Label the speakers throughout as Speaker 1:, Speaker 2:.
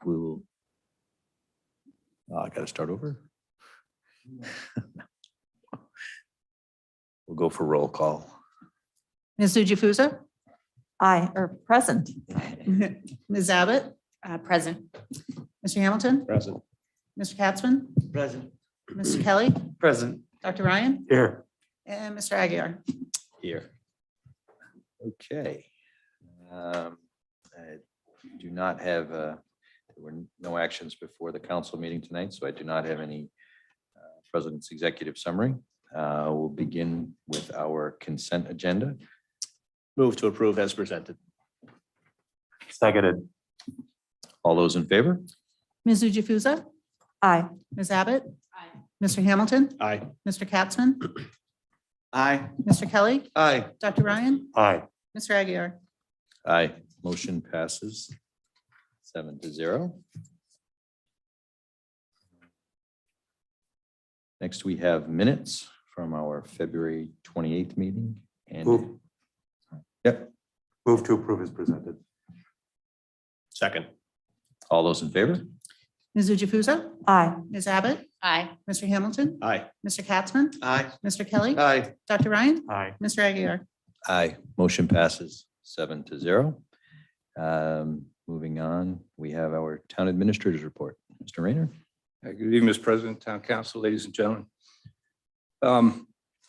Speaker 1: we will. I got to start over. We'll go for roll call.
Speaker 2: Ms. Jufusa?
Speaker 3: Aye, or present.
Speaker 2: Ms. Abbott?
Speaker 3: Present.
Speaker 2: Mr. Hamilton?
Speaker 4: Present.
Speaker 2: Mr. Katzman?
Speaker 4: Present.
Speaker 2: Mr. Kelly?
Speaker 4: Present.
Speaker 2: Dr. Ryan?
Speaker 4: Here.
Speaker 2: And Mr. Aguilar?
Speaker 1: Here. Okay. I do not have, there were no actions before the council meeting tonight, so I do not have any President's executive summary. We'll begin with our consent agenda.
Speaker 4: Move to approve as presented.
Speaker 5: Seconded.
Speaker 1: All those in favor?
Speaker 2: Ms. Jufusa?
Speaker 3: Aye.
Speaker 2: Ms. Abbott? Mr. Hamilton?
Speaker 4: Aye.
Speaker 2: Mr. Katzman?
Speaker 4: Aye.
Speaker 2: Mr. Kelly?
Speaker 4: Aye.
Speaker 2: Dr. Ryan?
Speaker 5: Aye.
Speaker 2: Mr. Aguilar?
Speaker 1: Aye. Motion passes 7-0. Next, we have minutes from our February 28th meeting. And
Speaker 5: Move.
Speaker 1: Yep.
Speaker 5: Move to approve as presented.
Speaker 4: Second.
Speaker 1: All those in favor?
Speaker 2: Ms. Jufusa?
Speaker 3: Aye.
Speaker 2: Ms. Abbott?
Speaker 3: Aye.
Speaker 2: Mr. Hamilton?
Speaker 4: Aye.
Speaker 2: Mr. Katzman?
Speaker 4: Aye.
Speaker 2: Mr. Kelly?
Speaker 4: Aye.
Speaker 2: Dr. Ryan?
Speaker 5: Aye.
Speaker 2: Mr. Aguilar?
Speaker 1: Aye. Motion passes 7-0. Moving on, we have our town administrator's report. Mr. Rayner.
Speaker 6: Good evening, Mr. President, Town Council, ladies and gentlemen.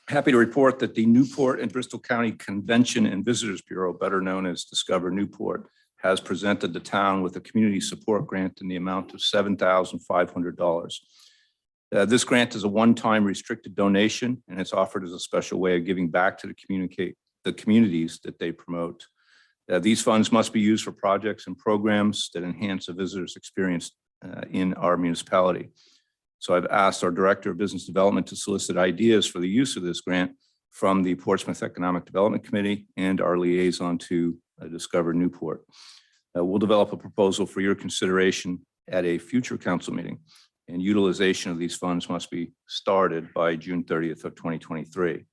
Speaker 6: Happy to report that the Newport and Bristol County Convention and Visitors Bureau, better known as Discover Newport, has presented the town with a community support grant in the amount of $7,500. This grant is a one-time restricted donation, and it's offered as a special way of giving back to the communities that they promote. These funds must be used for projects and programs that enhance a visitor's experience in our municipality. So I've asked our Director of Business Development to solicit ideas for the use of this grant from the Portsmouth Economic Development Committee and our liaison to Discover Newport. We'll develop a proposal for your consideration at a future council meeting, and utilization of these funds must be started by June 30th of 2023.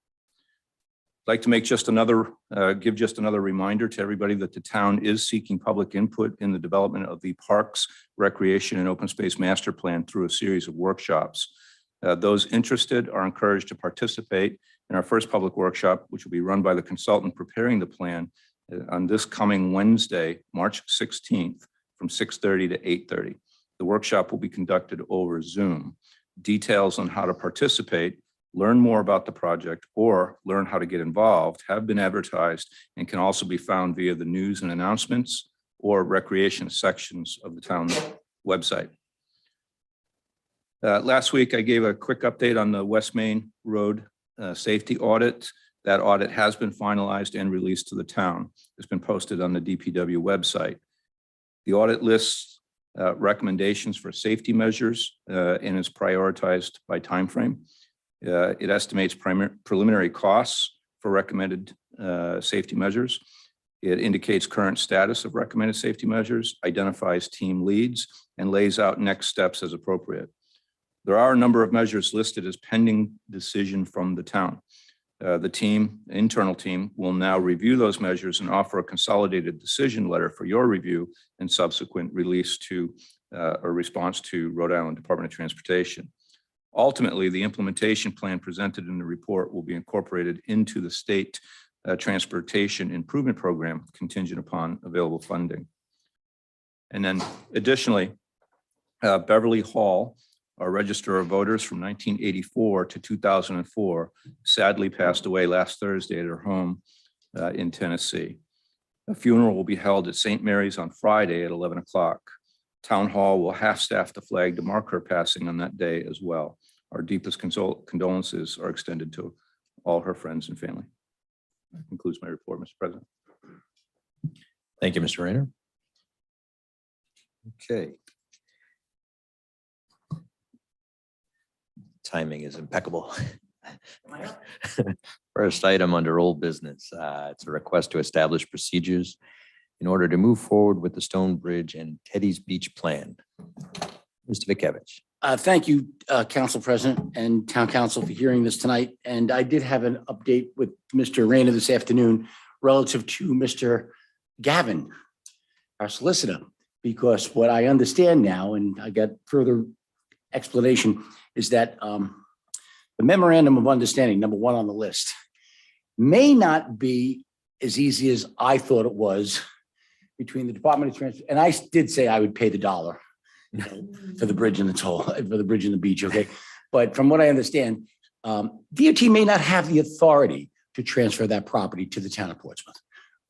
Speaker 6: I'd like to make give just another reminder to everybody that the town is seeking public input in the development of the Parks, Recreation, and Open Space Master Plan through a series of workshops. Those interested are encouraged to participate in our first public workshop, which will be run by the consultant preparing the plan on this coming Wednesday, March 16th, from 6:30 to 8:30. The workshop will be conducted over Zoom. Details on how to participate, learn more about the project, or learn how to get involved have been advertised and can also be found via the news and announcements or recreation sections of the town website. Last week, I gave a quick update on the West Main Road safety audit. That audit has been finalized and released to the town. It's been posted on the DPW website. The audit lists recommendations for safety measures and is prioritized by timeframe. It estimates preliminary costs for recommended safety measures. It indicates current status of recommended safety measures, identifies team leads, and lays out next steps as appropriate. There are a number of measures listed as pending decision from the town. The internal team, will now review those measures and offer a consolidated decision letter for your review and subsequent release to a response to Rhode Island Department of Transportation. Ultimately, the implementation plan presented in the report will be incorporated into the state transportation improvement program contingent upon available funding. And then additionally, Beverly Hall, our register of voters from 1984 to 2004, sadly passed away last Thursday at her home in Tennessee. A funeral will be held at St. Mary's on Friday at 11 o'clock. Town Hall will half-staff the flag to mark her passing on that day as well. Our deepest condolences are extended to all her friends and family. That concludes my report, Mr. President.
Speaker 1: Thank you, Mr. Rayner. Okay. Timing is impeccable. First item under old business. It's a request to establish procedures in order to move forward with the Stone Bridge and Teddy's Beach plan. Mr. Vikevich.
Speaker 7: Thank you, Council President and Town Council, for hearing this tonight. And I did have an update with Mr. Rayner this afternoon relative to Mr. Gavin, our solicitor, because what I understand now, and I got further explanation, is that the memorandum of understanding, number one on the list, may not be as easy as I thought it was between the Department of Transport, and I did say I would pay the dollar, you know, for the bridge and the toll, for the bridge and the beach, okay? But from what I understand, DOT may not have the authority to transfer that property to the town of Portsmouth.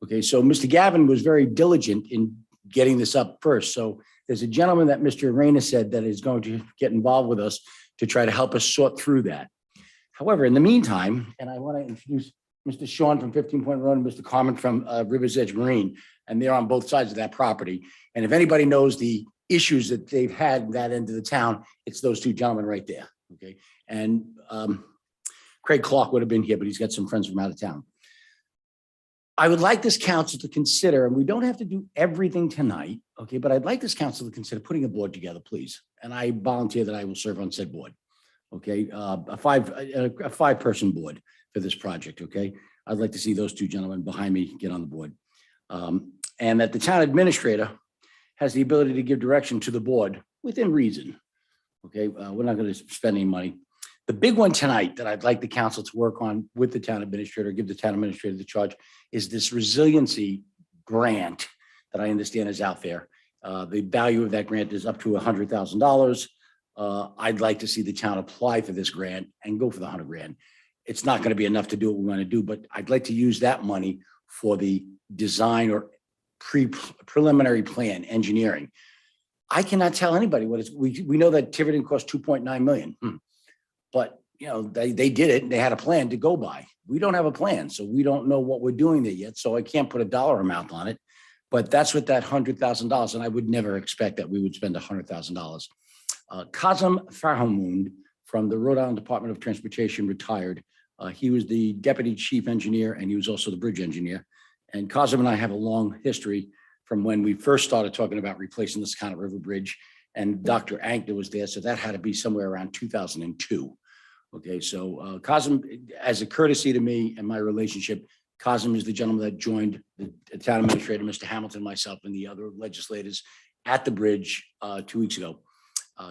Speaker 7: Okay, so Mr. Gavin was very diligent in getting this up first. So there's a gentleman that Mr. Reyna said that is going to get involved with us to try to help us sort through that. However, in the meantime, and I want to introduce Mr. Sean from 15 Point Road and Mr. Carmen from River's Edge Marine, and they're on both sides of that property. And if anybody knows the issues that they've had in that end of the town, it's those two gentlemen right there, okay? And Craig Clark would have been here, but he's got some friends from out of town. I would like this council to consider, and we don't have to do everything tonight, okay? But I'd like this council to consider putting a board together, please. And I volunteer that I will serve on said board, okay? A five-person board for this project, okay? I'd like to see those two gentlemen behind me get on the board. And that the town administrator has the ability to give direction to the board within reason, okay? We're not going to spend any money. The big one tonight that I'd like the council to work on with the town administrator, give the town administrator the charge, is this resiliency grant that I understand is out there. The value of that grant is up to $100,000. I'd like to see the town apply for this grant and go for the 100 grand. It's not going to be enough to do what we want to do, but I'd like to use that money for the design or preliminary plan engineering. I cannot tell anybody what it's, we know that Tiverton cost 2.9 million. But, you know, they did it and they had a plan to go by. We don't have a plan, so we don't know what we're doing there yet. So I can't put a dollar amount on it, but that's what that $100,000, and I would never expect that we would spend $100,000. Kazim Farhamund from the Rhode Island Department of Transportation retired. He was the deputy chief engineer and he was also the bridge engineer. And Kazim and I have a long history from when we first started talking about replacing the Sconnet River Bridge. And Dr. Ankner was there, so that had to be somewhere around 2002. Okay, so Kazim, as a courtesy to me and my relationship, Kazim is the gentleman that joined the town administrator, Mr. Hamilton, myself, and the other legislators at the bridge 2 weeks ago.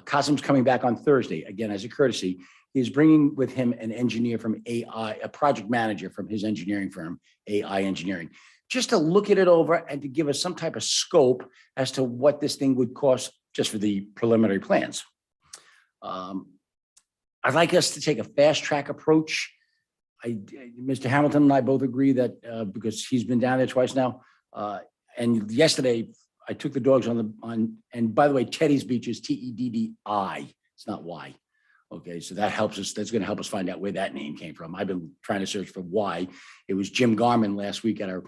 Speaker 7: Kazim's coming back on Thursday, again, as a courtesy. He's bringing with him an engineer from AI, a project manager from his engineering firm, AI Engineering, just to look at it over and to give us some type of scope as to what this thing would cost just for the preliminary plans. I'd like us to take a fast track approach. Mr. Hamilton and I both agree that because he's been down there twice now. And yesterday I took the dogs and by the way, Teddy's Beach is T-E-D-D-I. It's not Y. Okay, so that helps us. That's going to help us find out where that name came from. I've been trying to search for why. It was Jim Garman last week at our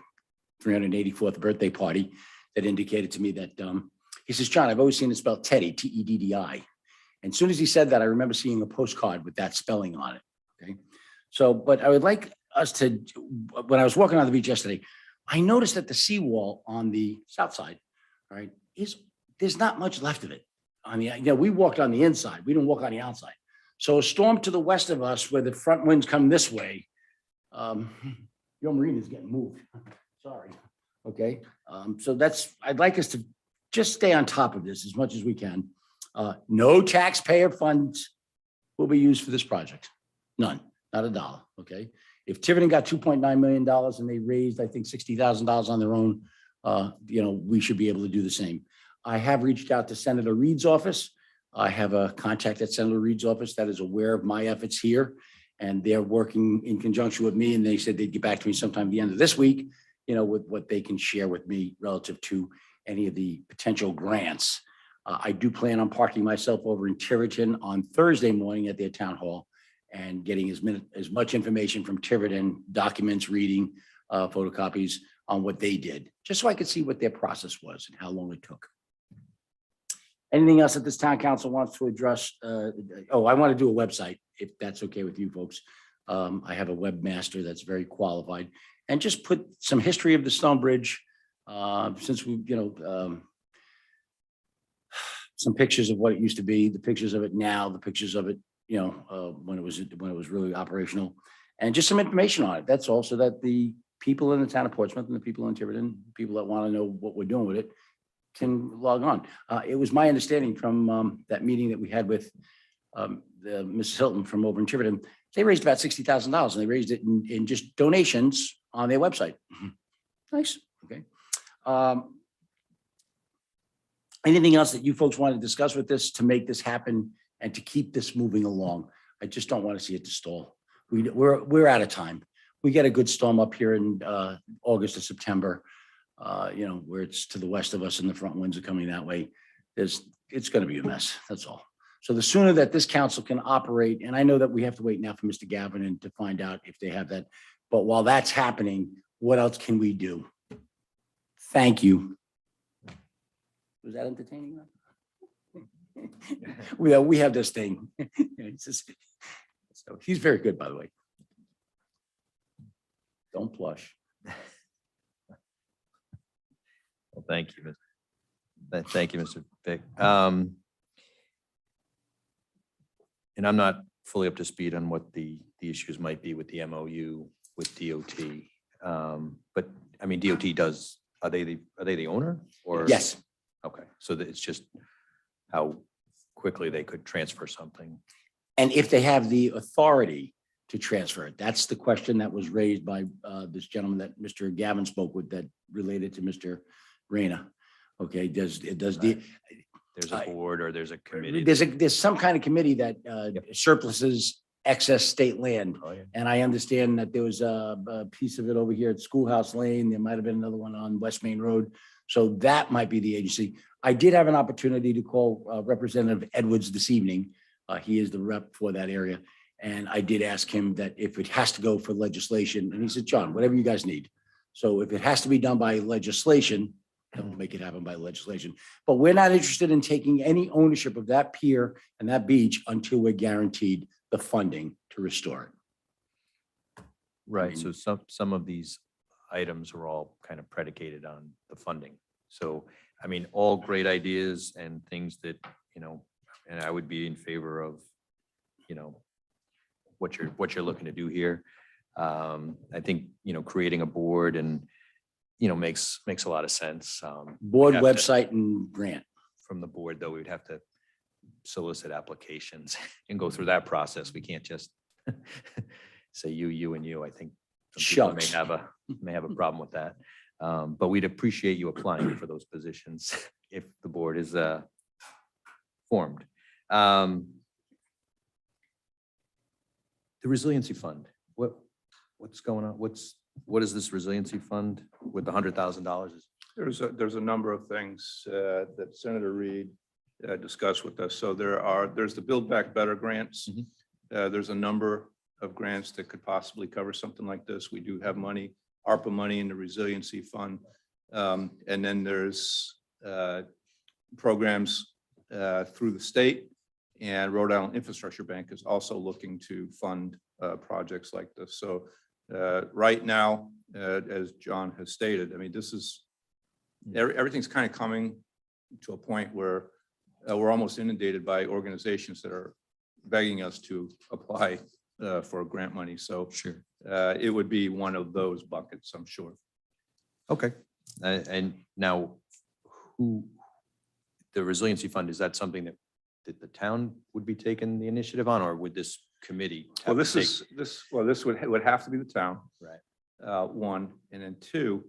Speaker 7: 384th birthday party that indicated to me that he says, John, I've always seen it spelled Teddy, T-E-D-D-I. And as soon as he said that, I remember seeing a postcard with that spelling on it. Okay, so, but I would like us to, when I was walking on the beach yesterday, I noticed that the seawall on the south side, right, there's not much left of it. On the, you know, we walked on the inside, we didn't walk on the outside. So a storm to the west of us where the front winds come this way, your marine is getting moved. Sorry. Okay. So that's, I'd like us to just stay on top of this as much as we can. No taxpayer funds will be used for this project. None, not a dollar. Okay. If Tiverton got $2.9 million and they raised, I think, $60,000 on their own, you know, we should be able to do the same. I have reached out to Senator Reed's office. I have a contact at Senator Reed's office that is aware of my efforts here, and they're working in conjunction with me. And they said they'd get back to me sometime at the end of this week, you know, with what they can share with me relative to any of the potential grants. I do plan on parking myself over in Tiverton on Thursday morning at their town hall and getting as much information from Tiverton, documents, reading, photocopies on what they did, just so I could see what their process was and how long it took. Anything else that this town council wants to address? Oh, I want to do a website, if that's okay with you folks. I have a webmaster that's very qualified, and just put some history of the Stone Bridge, since we, you know, some pictures of what it used to be, the pictures of it now, the pictures of it, you know, when it was really operational, and just some information on it. That's all, so that the people in the town of Portsmouth and the people in Tiverton, people that want to know what we're doing with it, can log on. It was my understanding from that meeting that we had with the Mrs. Hilton from over in Tiverton, they raised about $60,000 and they raised it in just donations on their website. Nice, okay. Anything else that you folks want to discuss with this to make this happen and to keep this moving along? I just don't want to see it to stall. We're out of time. We get a good storm up here in August or September, where it's to the west of us and the front winds are coming that way. It's going to be a mess. That's all. So the sooner that this council can operate, and I know that we have to wait now for Mr. Gavin to find out if they have that. But while that's happening, what else can we do? Thank you. Was that entertaining? We have this thing. So he's very good, by the way. Don't blush.
Speaker 1: Well, thank you. Thank you, Mr. Vick. And I'm not fully up to speed on what the issues might be with the MOU with DOT. But I mean, DOT does, are they the owner or?
Speaker 7: Yes.
Speaker 1: Okay, so that it's just how quickly they could transfer something.
Speaker 7: And if they have the authority to transfer it, that's the question that was raised by this gentleman that Mr. Gavin spoke with that related to Mr. Reyna. Okay, does the,
Speaker 1: There's a board or there's a committee.
Speaker 7: there's some kind of committee that surpluses excess state land.
Speaker 1: Oh, yeah.
Speaker 7: And I understand that there was a piece of it over here at Schoolhouse Lane. There might have been another one on West Main Road. So that might be the agency. I did have an opportunity to call Representative Edwards this evening. He is the rep for that area. And I did ask him that if it has to go for legislation, and he said, John, whatever you guys need. So if it has to be done by legislation, then we'll make it happen by legislation. But we're not interested in taking any ownership of that pier and that beach until we're guaranteed the funding to restore it.
Speaker 1: Right, so some of these items are all kind of predicated on the funding. So, I mean, all great ideas and things that, and I would be in favor of, what you're looking to do here. I think, creating a board and, makes a lot of sense.
Speaker 7: Board,
Speaker 1: have to-
Speaker 7: website, and grant.
Speaker 1: From the board, though, we would have to solicit applications and go through that process. We can't just say you and you. I think some people
Speaker 7: Shucks.
Speaker 1: may have a problem with that. But we'd appreciate you applying for those positions if the board is formed. The Resiliency Fund, what's going on? What is this Resiliency Fund with the $100,000?
Speaker 6: There's a number of things that Senator Reed discussed with us. So there's the Build Back Better grants. There's a number of grants that could possibly cover something like this. We do have money, ARPA money in the Resiliency Fund. And then there's programs through the state, and Rhode Island Infrastructure Bank is also looking to fund projects like this. So right now, as John has stated, I mean, this is, everything's kind of coming to a point where we're almost inundated by organizations that are begging us to apply for grant money. So
Speaker 1: Sure.
Speaker 6: it would be one of those buckets, I'm sure.
Speaker 1: Okay. And now, the Resiliency Fund, is that something that the town would be taking the initiative on, or would this committee?
Speaker 6: Well,
Speaker 1: have to
Speaker 6: this would have to be the town.
Speaker 1: Right.
Speaker 6: One, and then two,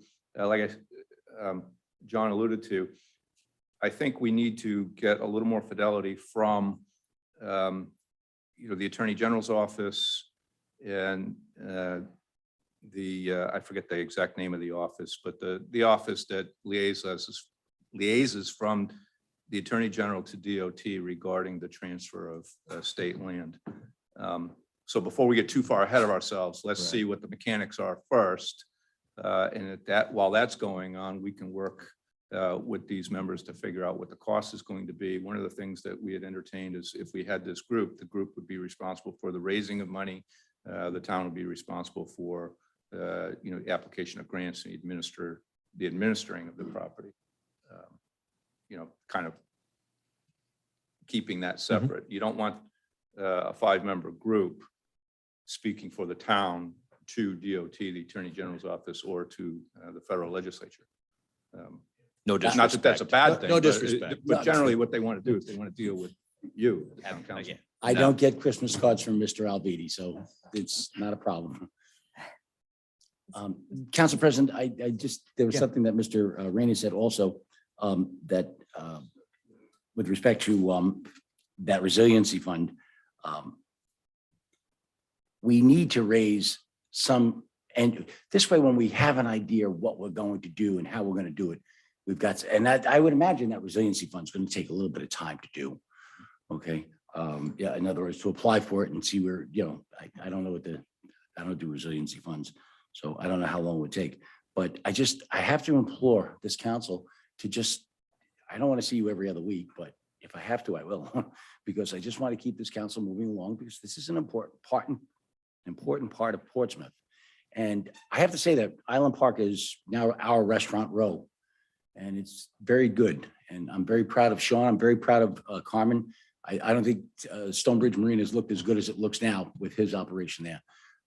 Speaker 6: John alluded to, I think we need to get a little more fidelity from, the Attorney General's office and I forget the exact name of the office, but the office that liaises from the Attorney General to DOT regarding the transfer of state land. So before we get too far ahead of ourselves, let's see what the mechanics are first. And while that's going on, we can work with these members to figure out what the cost is going to be. One of the things that we had entertained is if we had this group, the group would be responsible for the raising of money. The town would be responsible for the application of grants and the administering of the property. Kind of keeping that separate. You don't want a 5-member group speaking for the town to DOT, the Attorney General's office, or to the federal legislature.
Speaker 4: No
Speaker 6: Not that that's a bad thing.
Speaker 4: No
Speaker 6: but-
Speaker 4: disrespect.
Speaker 6: But generally what they want to do is they want to deal with you. the town council.
Speaker 7: I don't get Christmas cards from Mr. Albetti, so it's not a problem. Council President, there was
Speaker 1: Yeah.
Speaker 7: something that Mr. Rainey said also, that with respect to that resiliency fund, we need to raise some, and this way, when we have an idea of what we're going to do and how we're going to do it, we've got, and that, I would imagine that resiliency fund is going to take a little bit of time to do. Okay, yeah, in other words, to apply for it and see where, I don't know I don't do resiliency funds, so I don't know how long it would take. But I have to implore this council to just, I don't want to see you every other week, but if I have to, I will, because I just want to keep this council moving along, because this is an important part of Portsmouth. And I have to say that Island Park is now our restaurant row, and it's very good. And I'm very proud of Sean. I'm very proud of Carmen. I don't think Stonebridge Marina has looked as good as it looks now with his operation there.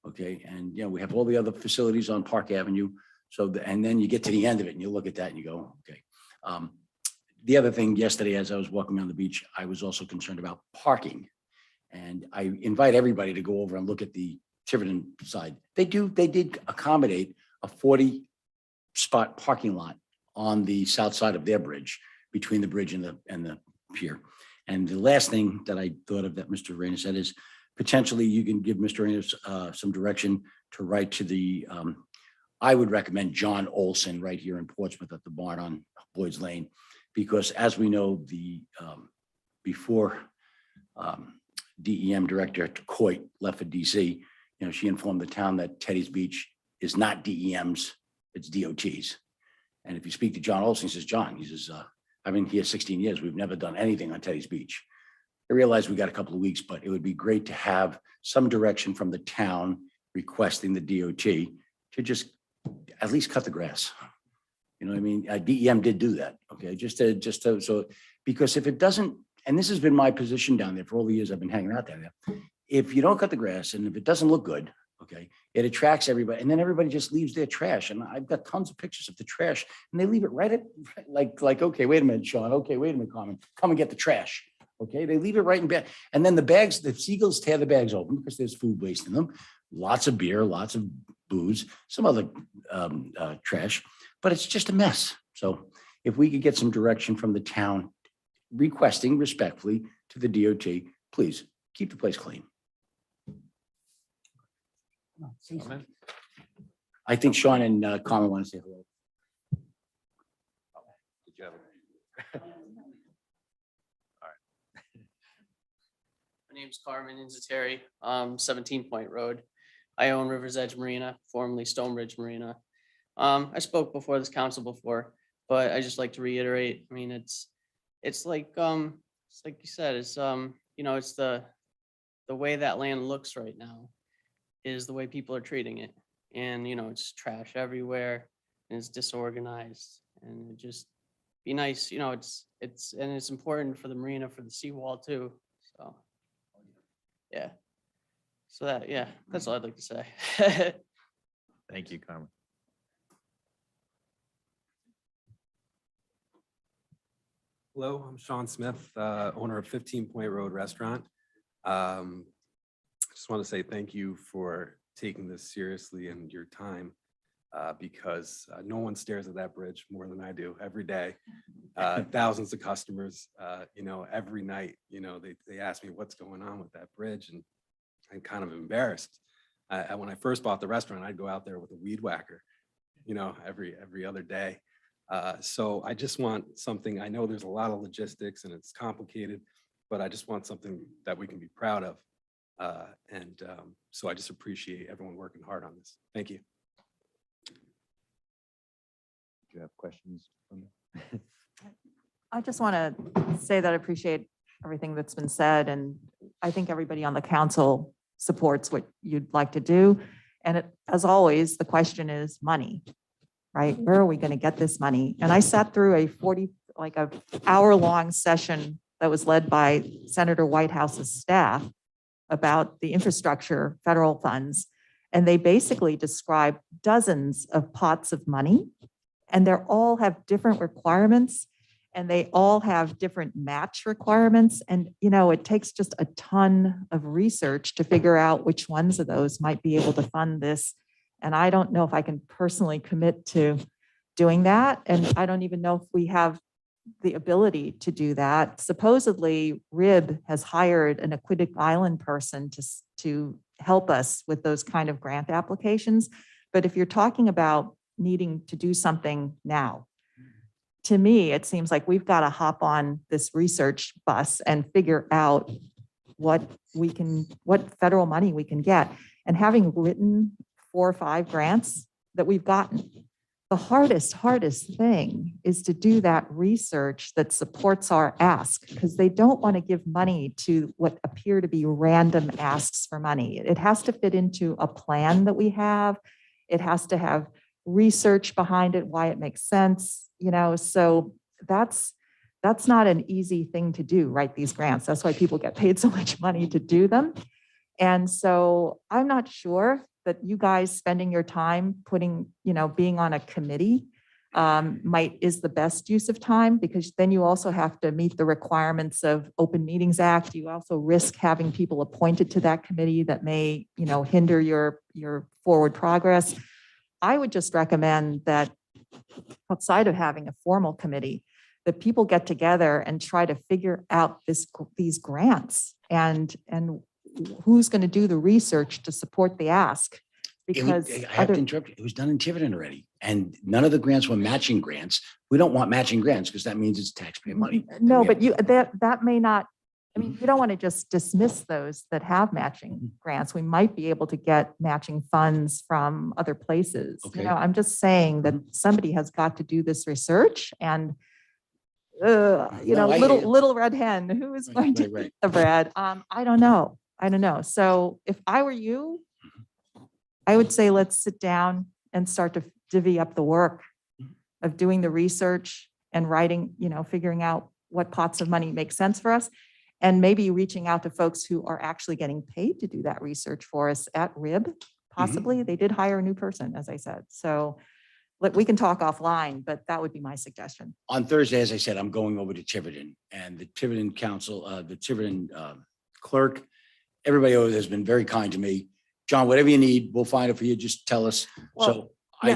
Speaker 7: Okay, and we have all the other facilities on Park Avenue. So, and then you get to the end of it and you look at that and you go, okay. The other thing yesterday, as I was walking on the beach, I was also concerned about parking. And I invite everybody to go over and look at the Tiverton side. They did accommodate a 40-spot parking lot on the south side of their bridge, between the bridge and the pier. And the last thing that I thought of that Mr. Reyna said is potentially you can give Mr. Reyna some direction to write to the, I would recommend John Olson right here in Portsmouth at the barn on Boyd's Lane, because as we know, before DEM Director Coit left for DC, she informed the town that Teddy's Beach is not DEM's, it's DOT's. And if you speak to John Olson, he says, John, I've been here 16 years. We've never done anything on Teddy's Beach. I realize we got a couple of weeks, but it would be great to have some direction from the town requesting the DOT to just at least cut the grass. You know what I mean? DEM did do that. Okay, so because if it doesn't, and this has been my position down there for all the years I've been hanging out down there. If you don't cut the grass and if it doesn't look good, okay, it attracts everybody, and then everybody just leaves their trash. And I've got tons of pictures of the trash, and they leave it right at like okay, wait a minute, Sean. Okay, wait a minute, Carmen, come and get the trash. Okay, they leave it right in bed, and then the seagulls tear the bags open because there's food waste in them. Lots of beer, lots of booze, some other trash, but it's just a mess. So if we could get some direction from the town requesting respectfully to the DOT, please keep the place clean. I think Sean and Carmen want to say hello.
Speaker 1: Did you have
Speaker 8: My name's Carmen Inzateri, 17 Point Road. I own River's Edge Marina, formerly Stonebridge Marina. I spoke before this council before, but I just like to reiterate, I mean, it's like you said, it's it's the way that land looks right now is the way people are treating it. And, it's trash everywhere and it's disorganized, and it just be nice, it's important for the marina, for the seawall too. So, yeah. So that's all I'd like to say.
Speaker 1: Thank you, Carmen.
Speaker 9: Hello, I'm Sean Smith, owner of 15 Point Road Restaurant. Just want to say thank you for taking this seriously and your time, because no one stares at that bridge more than I do every day. Thousands of customers, every night, they ask me what's going on with that bridge, and I'm kind of embarrassed. When I first bought the restaurant, I'd go out there with a weed whacker, every other day. So I just want something, I know there's a lot of logistics and it's complicated, but I just want something that we can be proud of. So I just appreciate everyone working hard on this. Thank you.
Speaker 1: Do you have questions?
Speaker 3: I just want to say that I appreciate everything that's been said, and I think everybody on the council supports what you'd like to do. And as always, the question is money, right? Where are we going to get this money? And I sat through a hour-long session that was led by Senator Whitehouse's staff about the infrastructure federal funds. And they basically described dozens of pots of money And they're all have different requirements and they all have different match requirements. And, it takes just a ton of research to figure out which ones of those might be able to fund this. And I don't know if I can personally commit to doing that. And I don't even know if we have the ability to do that. Supposedly, RIB has hired an Aquatic Island person to help us with those kind of grant applications. But if you're talking about needing to do something now, to me, it seems like we've got to hop on this research bus and figure out what federal money we can get. And having written 4 or 5 grants that we've gotten, the hardest thing is to do that research that supports our ask, because they don't want to give money to what appear to be random asks for money. It has to fit into a plan that we have. It has to have research behind it, why it makes sense, so that's not an easy thing to do, write these grants. That's why people get paid so much money to do them. And so I'm not sure that you guys spending your time being on a committee is the best use of time, because then you also have to meet the requirements of Open Meetings Act. You also risk having people appointed to that committee that may, hinder your forward progress. I would just recommend that outside of having a formal committee, that people get together and try to figure out these grants and who's going to do the research to support the ask. Because
Speaker 7: I have to interrupt you. It was done in Tiverton already. And none of the grants were matching grants. We don't want matching grants because that means it's taxpayer money.
Speaker 3: No,
Speaker 7: We
Speaker 3: but that may not, you don't want to just dismiss those that have matching grants. We might be able to get matching funds from other places.
Speaker 7: Okay.
Speaker 3: I'm just saying that somebody has got to do this research and
Speaker 7: No, I hear you.
Speaker 3: little red hen, who is going to
Speaker 7: Right.
Speaker 3: eat the bread? I don't know. So if I were you, I would say, let's sit down and start to divvy up the work of doing the research and writing, figuring out what pots of money make sense for us, and maybe reaching out to folks who are actually getting paid to do that research for us at RIB. Possibly, they did hire a new person, as I said. So we can talk offline, but that would be my suggestion.
Speaker 7: On Thursday, as I said, I'm going over to Tiverton, and the Tiverton Council, the Tiverton clerk, everybody over there has been very kind to me. John, whatever you need, we'll find it for you. Just tell us.
Speaker 3: Well,
Speaker 7: We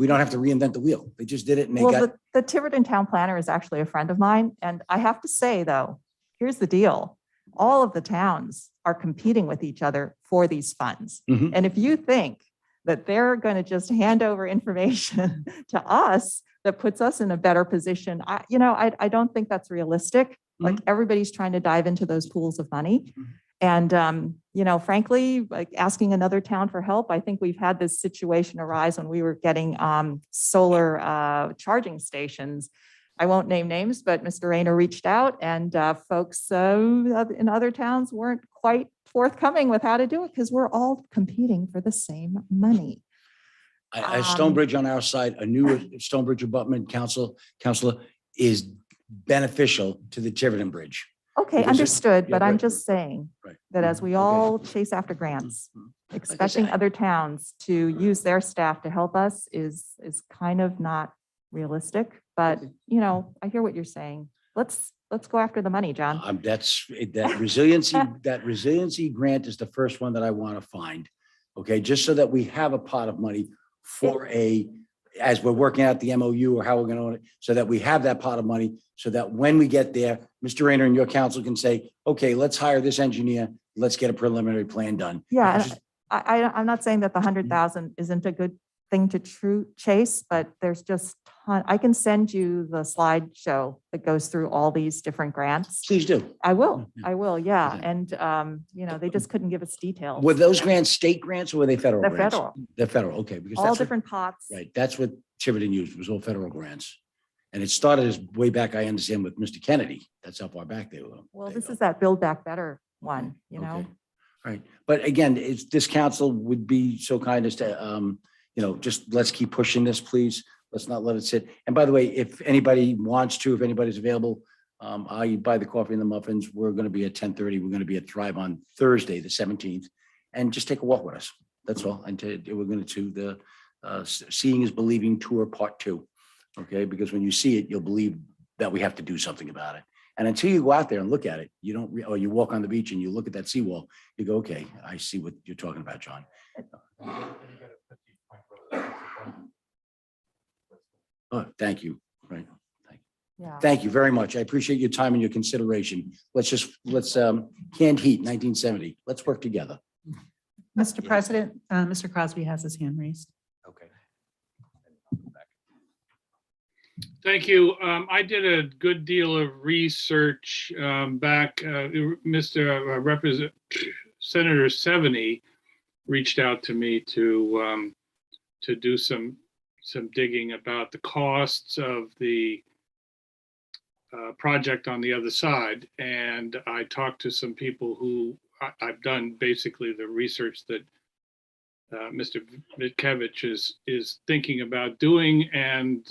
Speaker 7: don't have to reinvent the wheel. They just did it and they
Speaker 3: Well,
Speaker 7: got,
Speaker 3: the Tiverton town planner is actually a friend of mine. And I have to say, though, here's the deal. All of the towns are competing with each other for these funds.
Speaker 7: Mhm.
Speaker 3: And if you think that they're going to just hand over information to us that puts us in a better position, I don't think that's realistic. Like, everybody's trying to dive into those pools of money. And, frankly, like asking another town for help, I think we've had this situation arise when we were getting solar charging stations. I won't name names, but Mr. Rayner reached out and folks in other towns weren't quite forthcoming with how to do it because we're all competing for the same money.
Speaker 7: a Stonebridge on our side, a new Stonebridge abutment councilor is beneficial to the Tiverton Bridge.
Speaker 3: Okay,
Speaker 7: Because
Speaker 3: understood, but I'm
Speaker 7: right,
Speaker 3: just saying
Speaker 7: right.
Speaker 3: that as we
Speaker 7: Okay.
Speaker 3: all chase after grants,
Speaker 7: I
Speaker 3: expecting
Speaker 7: said-
Speaker 3: other towns to use their staff to help us is kind of not realistic. But, I hear what you're saying. Let's go after the money, John.
Speaker 7: That resiliency grant is the first one that I want to find. Okay, just so that we have a pot of money for as we're working out the MOU or how we're going to own it, so that we have that pot of money, so that when we get there, Mr. Rayner and your council can say, okay, let's hire this engineer. Let's get a preliminary plan done.
Speaker 3: Yeah,
Speaker 7: Just-
Speaker 3: and I'm not saying that the 100,000 isn't a good thing to chase, but there's just I can send you the slideshow that goes through all these different grants.
Speaker 7: Please do.
Speaker 3: I will, yeah.
Speaker 7: Okay.
Speaker 3: And, they just couldn't give us details.
Speaker 7: Were those grants state grants or were they federal
Speaker 3: They're
Speaker 7: grants?
Speaker 3: federal,
Speaker 7: They're federal, okay. Because
Speaker 3: all
Speaker 7: that's what-
Speaker 3: different pots.
Speaker 7: Right, that's what Tiverton used, was all federal grants. And it started as way back, I understand, with Mr. Kennedy. That's how far back they were.
Speaker 3: Well,
Speaker 7: they
Speaker 3: this
Speaker 7: go.
Speaker 3: is that Build Back Better one,
Speaker 7: Okay. Right, but again, this council would be so kind as to, just let's keep pushing this, please. Let's not let it sit. And by the way, if anybody wants to, if anybody's available, I buy the coffee and the muffins. We're going to be at 10:30. We're going to be at Thrive on Thursday, the 17th, and just take a walk with us. That's all. And we're going to the Seeing is Believing Tour Part 2. Okay, because when you see it, you'll believe that we have to do something about it. And until you go out there and look at it, you don't, or you walk on the beach and you look at that seawall, you go, okay, I see what you're talking about, John. Oh, thank you. Right.
Speaker 3: Yeah.
Speaker 7: Thank you very much. I appreciate your time and your consideration. Let's canned heat, 1970. Let's work together.
Speaker 2: Mr. President, Mr. Crosby has his hand raised.
Speaker 1: Okay.
Speaker 10: Thank you. I did a good deal of research back. Senator Seveny reached out to me to do some digging about the costs of the project on the other side. And I talked to some people who I've done basically the research that Mr. Vitkevich is thinking about doing. And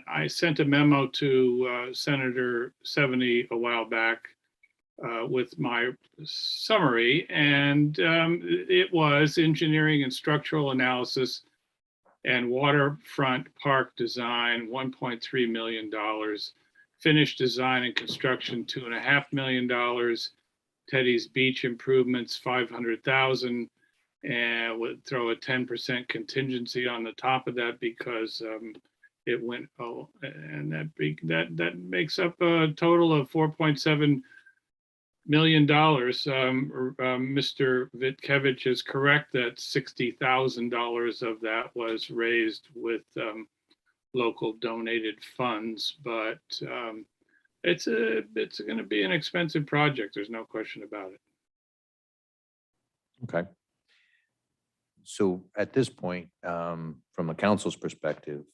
Speaker 10: I sent a memo to Senator Seveny a while back with my summary, and it was engineering and structural analysis and waterfront park design, $1.3 million, finished design and construction, $2.5 million, Teddy's beach improvements, $500,000, and would throw a 10% contingency on the top of that because it went, and that makes up a total of $4.7 million. Mr. Vitkevich is correct that $60,000 of that was raised with local donated funds, but it's going to be an expensive project. There's no question about it.
Speaker 1: Okay. So at this point, from the council's perspective,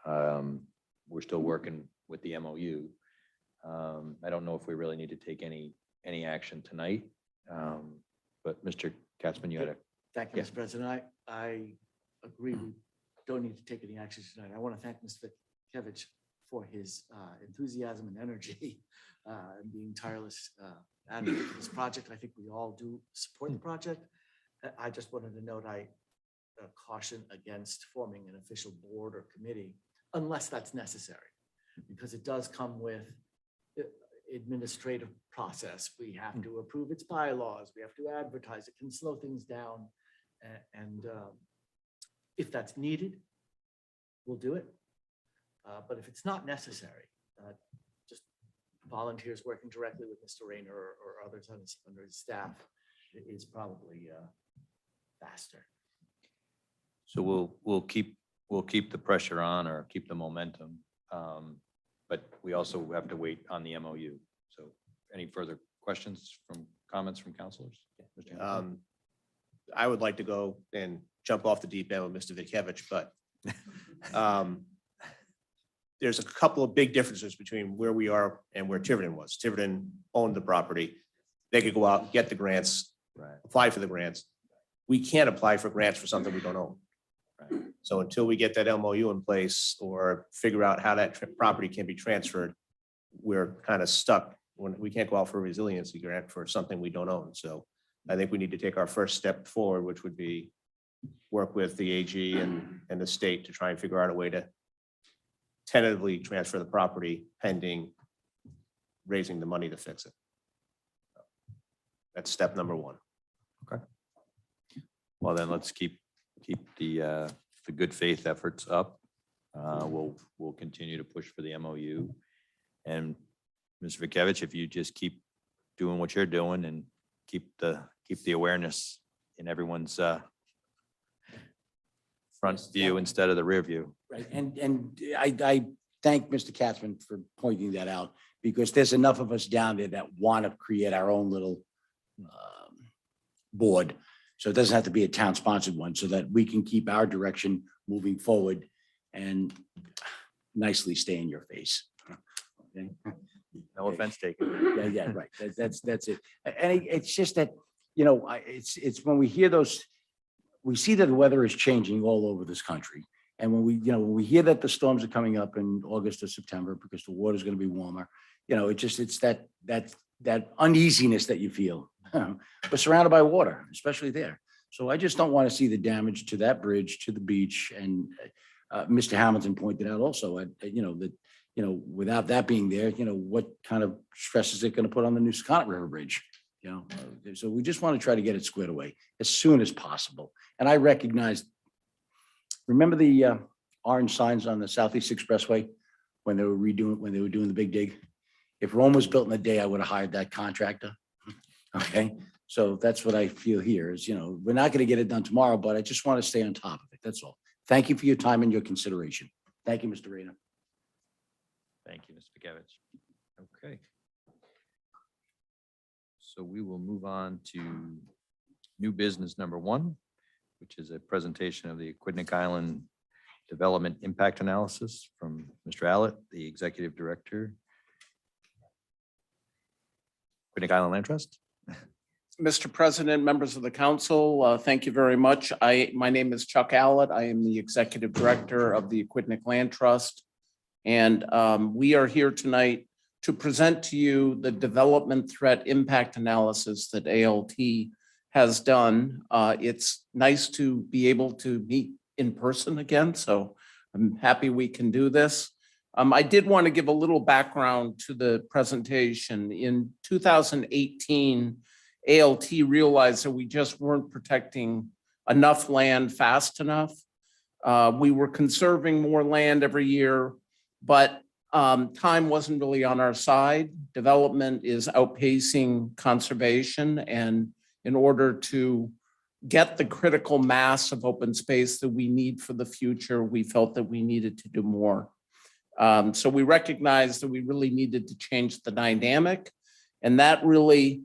Speaker 1: we're still working with the MOU. I don't know if we really need to take any action tonight. But Mr. Katzman, you had a,
Speaker 11: Thank you,
Speaker 1: Yeah.
Speaker 11: Mr. President. I agree. We don't need to take any action tonight. I want to thank Mr. Vitkevich for his enthusiasm and energy and being tireless advocate for this project. I think we all do support the project. I just wanted to note I caution against forming an official board or committee unless that's necessary, because it does come with administrative process. We have to approve its bylaws. We have to advertise. It can slow things down. And if that's needed, we'll do it. But if it's not necessary, just volunteers working directly with Mr. Rayner or others under his staff is probably faster.
Speaker 1: so we'll keep the pressure on or keep the momentum. But we also have to wait on the MOU. So any further questions comments from councilors? Mr. Hancock?
Speaker 4: I would like to go and jump off the deep end with Mr. Vitkevich, but there's a couple of big differences between where we are and where Tiverton was. Tiverton owned the property. They could go out and get the grants,
Speaker 1: Right.
Speaker 4: apply for the grants. We can't apply for grants for something we don't own.
Speaker 1: Right.
Speaker 4: So until we get that MOU in place or figure out how that property can be transferred, we're kind of stuck when we can't go out for a resiliency grant for something we don't own. So I think we need to take our first step forward, which would be work with the AG and the state to try and figure out a way to tentatively transfer the property pending raising the money to fix it. That's step number one.
Speaker 1: Well, then let's keep the good faith efforts up. We'll continue to push for the MOU. And Mr. Vitkevich, if you just keep doing what you're doing and keep the awareness in everyone's front view instead of the rear view.
Speaker 7: Right, and I thank Mr. Katzman for pointing that out, because there's enough of us down there that want to create our own little board. So it doesn't have to be a town-sponsored one, so that we can keep our direction moving forward and nicely stay in your face. Okay?
Speaker 1: No offense taken.
Speaker 7: Yeah, right. That's it. And it's just that, it's when we hear those, we see that the weather is changing all over this country. And when we hear that the storms are coming up in August or September because the water's going to be warmer, it's that uneasiness that you feel. We're surrounded by water, especially there. So I just don't want to see the damage to that bridge, to the beach. And Mr. Hamilton pointed out also, that, without that being there, what kind of stress is it going to put on the New Secundit River Bridge? So we just want to try to get it squared away as soon as possible. And I recognize, remember the orange signs on the Southeast Expressway when they were doing the big dig? If Rome was built in a day, I would have hired that contractor. Okay, so that's what I feel here is, we're not going to get it done tomorrow, but I just want to stay on top of it. That's all. Thank you for your time and your consideration. Thank you, Mr. Rena.
Speaker 1: Thank you, Mr. Bekavich. Okay. So we will move on to new business number 1, which is a presentation of the Aquidneck Island Development Impact Analysis from Mr. Allett, the Executive Director, Aquidneck Island Land Trust.
Speaker 12: Mr. President, members of the council, thank you very much. My name is Chuck Allett. I am the Executive Director of the Aquidneck Land Trust. And we are here tonight to present to you the development threat impact analysis that ALT has done. It's nice to be able to meet in person again, so I'm happy we can do this. I did want to give a little background to the presentation. In 2018, ALT realized that we just weren't protecting enough land fast enough. We were conserving more land every year, but time wasn't really on our side. Development is outpacing conservation, and in order to get the critical mass of open space that we need for the future, we felt that we needed to do more. So we recognized that we really needed to change the dynamic, and that really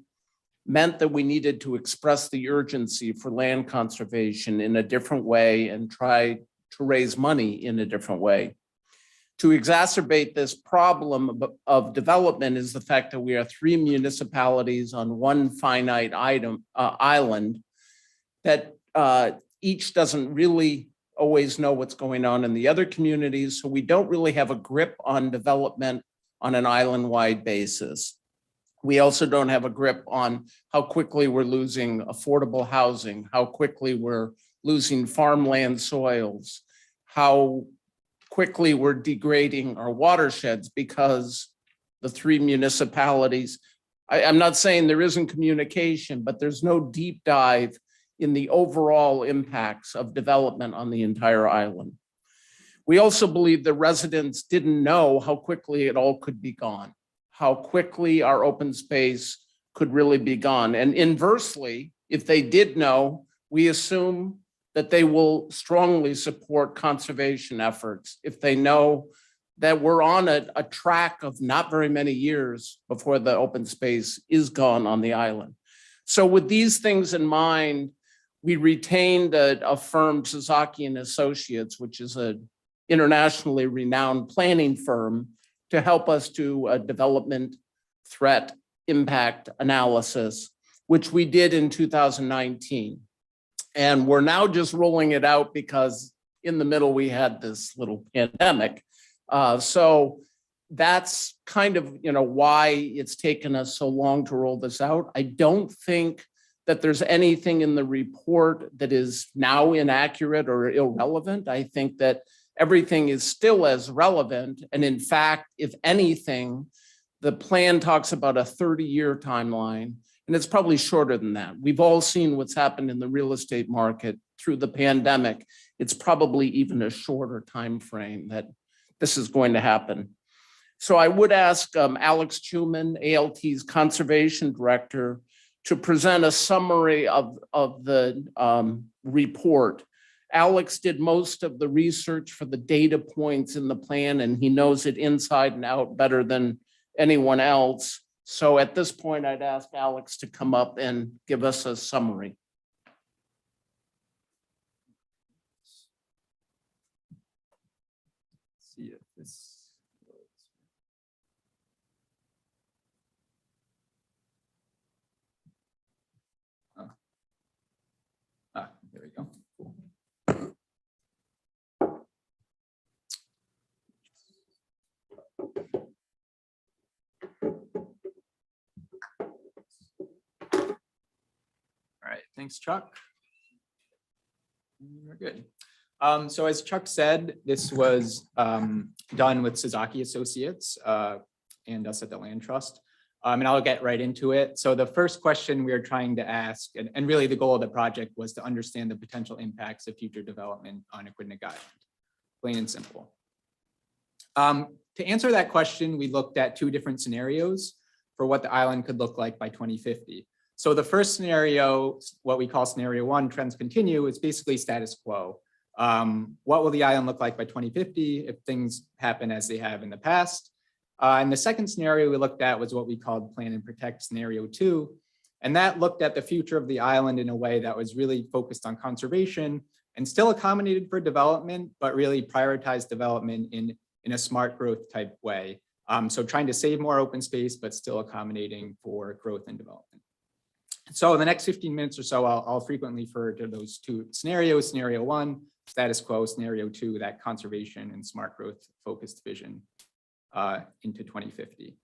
Speaker 12: meant that we needed to express the urgency for land conservation in a different way and try to raise money in a different way. To exacerbate this problem of development is the fact that we are 3 municipalities on one finite island that each doesn't really always know what's going on in the other communities. So we don't really have a grip on development on an island-wide basis. We also don't have a grip on how quickly we're losing affordable housing, how quickly we're losing farmland soils, how quickly we're degrading our watersheds because the 3 municipalities, I'm not saying there isn't communication, but there's no deep dive in the overall impacts of development on the entire island. We also believe the residents didn't know how quickly it all could be gone, how quickly our open space could really be gone. And inversely, if they did know, we assume that they will strongly support conservation efforts if they know that we're on a track of not very many years before the open space is gone on the island. So with these things in mind, we retained a firm, Sasaki and Associates, which is an internationally renowned planning firm, to help us do a development threat impact analysis, which we did in 2019. And we're now just rolling it out because in the middle we had this little pandemic. So that's kind of why it's taken us so long to roll this out. I don't think that there's anything in the report that is now inaccurate or irrelevant. I think that everything is still as relevant. And in fact, if anything, the plan talks about a 30-year timeline, and it's probably shorter than that. We've all seen what's happened in the real estate market through the pandemic. It's probably even a shorter time frame that this is going to happen. So I would ask Alex Schuman, ALT's Conservation Director, to present a summary of the report. Alex did most of the research for the data points in the plan, and he knows it inside and out better than anyone else. So at this point, I'd ask Alex to come up and give us a summary.
Speaker 1: See if this. There we go. Cool.
Speaker 12: All right, thanks, Chuck.
Speaker 13: We're good. So as Chuck said, this was done with Suzaki Associates and us at the Land Trust. And I'll get right into it. So the first question we are trying to ask, and really the goal of the project, was to understand the potential impacts of future development on Aquidneck Island, plain and simple. To answer that question, we looked at two different scenarios for what the island could look like by 2050. So the first scenario, what we call scenario 1, trends continue, is basically status quo. What will the island look like by 2050 if things happen as they have in the past? And the second scenario we looked at was what we called plan and protect scenario 2. And that looked at the future of the island in a way that was really focused on conservation and still accommodated for development, but really prioritized development in a smart growth type way. So trying to save more open space, but still accommodating for growth and development. So in the next 15 minutes or so, I'll frequently refer to those two scenarios. Scenario 1, status quo. Scenario 2, that conservation and smart growth focused vision into 2050.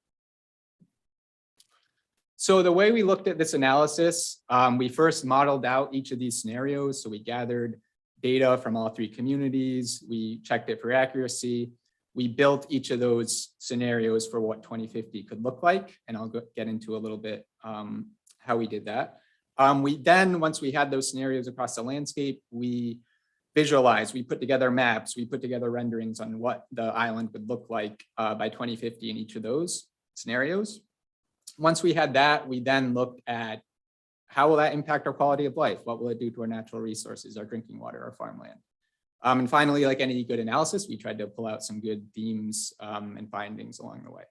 Speaker 13: So the way we looked at this analysis, we first modeled out each of these scenarios. So we gathered data from all three communities. We checked it for accuracy. We built each of those scenarios for what 2050 could look like. And I'll get into a little bit how we did that. We then, once we had those scenarios across the landscape, we visualized, we put together maps, we put together renderings on what the island would look like by 2050 in each of those scenarios. Once we had that, we then looked at how will that impact our quality of life? What will it do to our natural resources, our drinking water, our farmland? And finally, like any good analysis, we tried to pull out some good themes and findings along the way.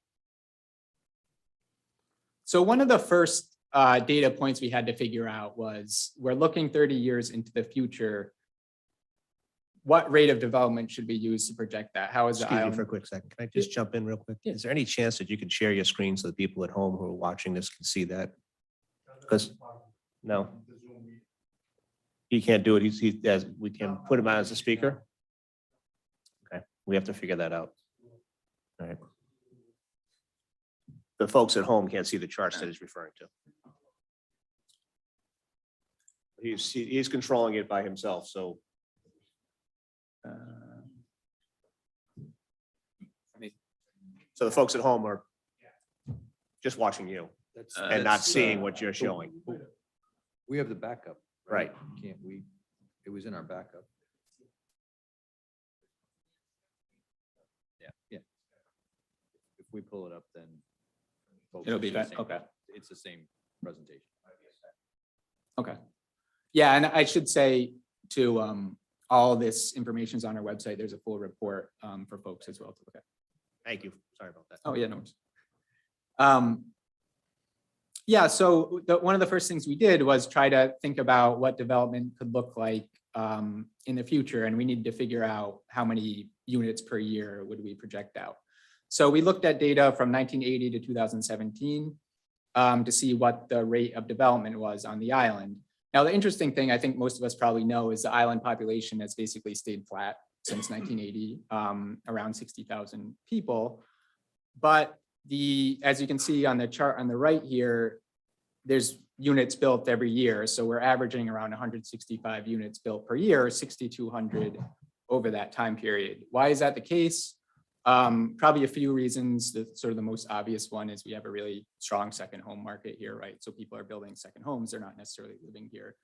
Speaker 13: So one of the first data points we had to figure out was, we're looking 30 years into the future. What rate of development should we use to project that? How is the
Speaker 4: Excuse me
Speaker 13: island?
Speaker 4: for a quick second. Can I just jump in real quick?
Speaker 13: Yeah.
Speaker 4: Is there any chance that you could share your screen so the people at home who are watching this can see that? Because, no. He can't do it. We can put him on as a speaker. Okay, we have to figure that out. All right. The folks at home can't see the charts that he's referring to. He's controlling it by himself, so. So the folks at home are just watching you and not seeing what you're showing.
Speaker 1: We have the backup.
Speaker 4: Right.
Speaker 1: Can't we? It was in our backup. Yeah. If we pull it up, then. folks
Speaker 13: It'll
Speaker 1: will
Speaker 13: be
Speaker 1: see the
Speaker 13: back,
Speaker 1: same-
Speaker 13: okay.
Speaker 1: It's the same presentation.
Speaker 13: Okay. Yeah, and I should say too, all this information is on our website. There's a full report for folks as well to look at.
Speaker 4: Thank you. Sorry about that.
Speaker 13: Oh, yeah, no worries. Yeah, so one of the first things we did was try to think about what development could look like in the future, and we needed to figure out how many units per year would we project out. So we looked at data from 1980 to 2017 to see what the rate of development was on the island. Now, the interesting thing I think most of us probably know is the island population has basically stayed flat since 1980, around 60,000 people. But as you can see on the chart on the right here, there's units built every year. So we're averaging around 165 units built per year, 6,200 over that time period. Why is that the case? Probably a few reasons. The sort of the most obvious one is we have a really strong second home market here, right? So people are building second homes. They're not necessarily living here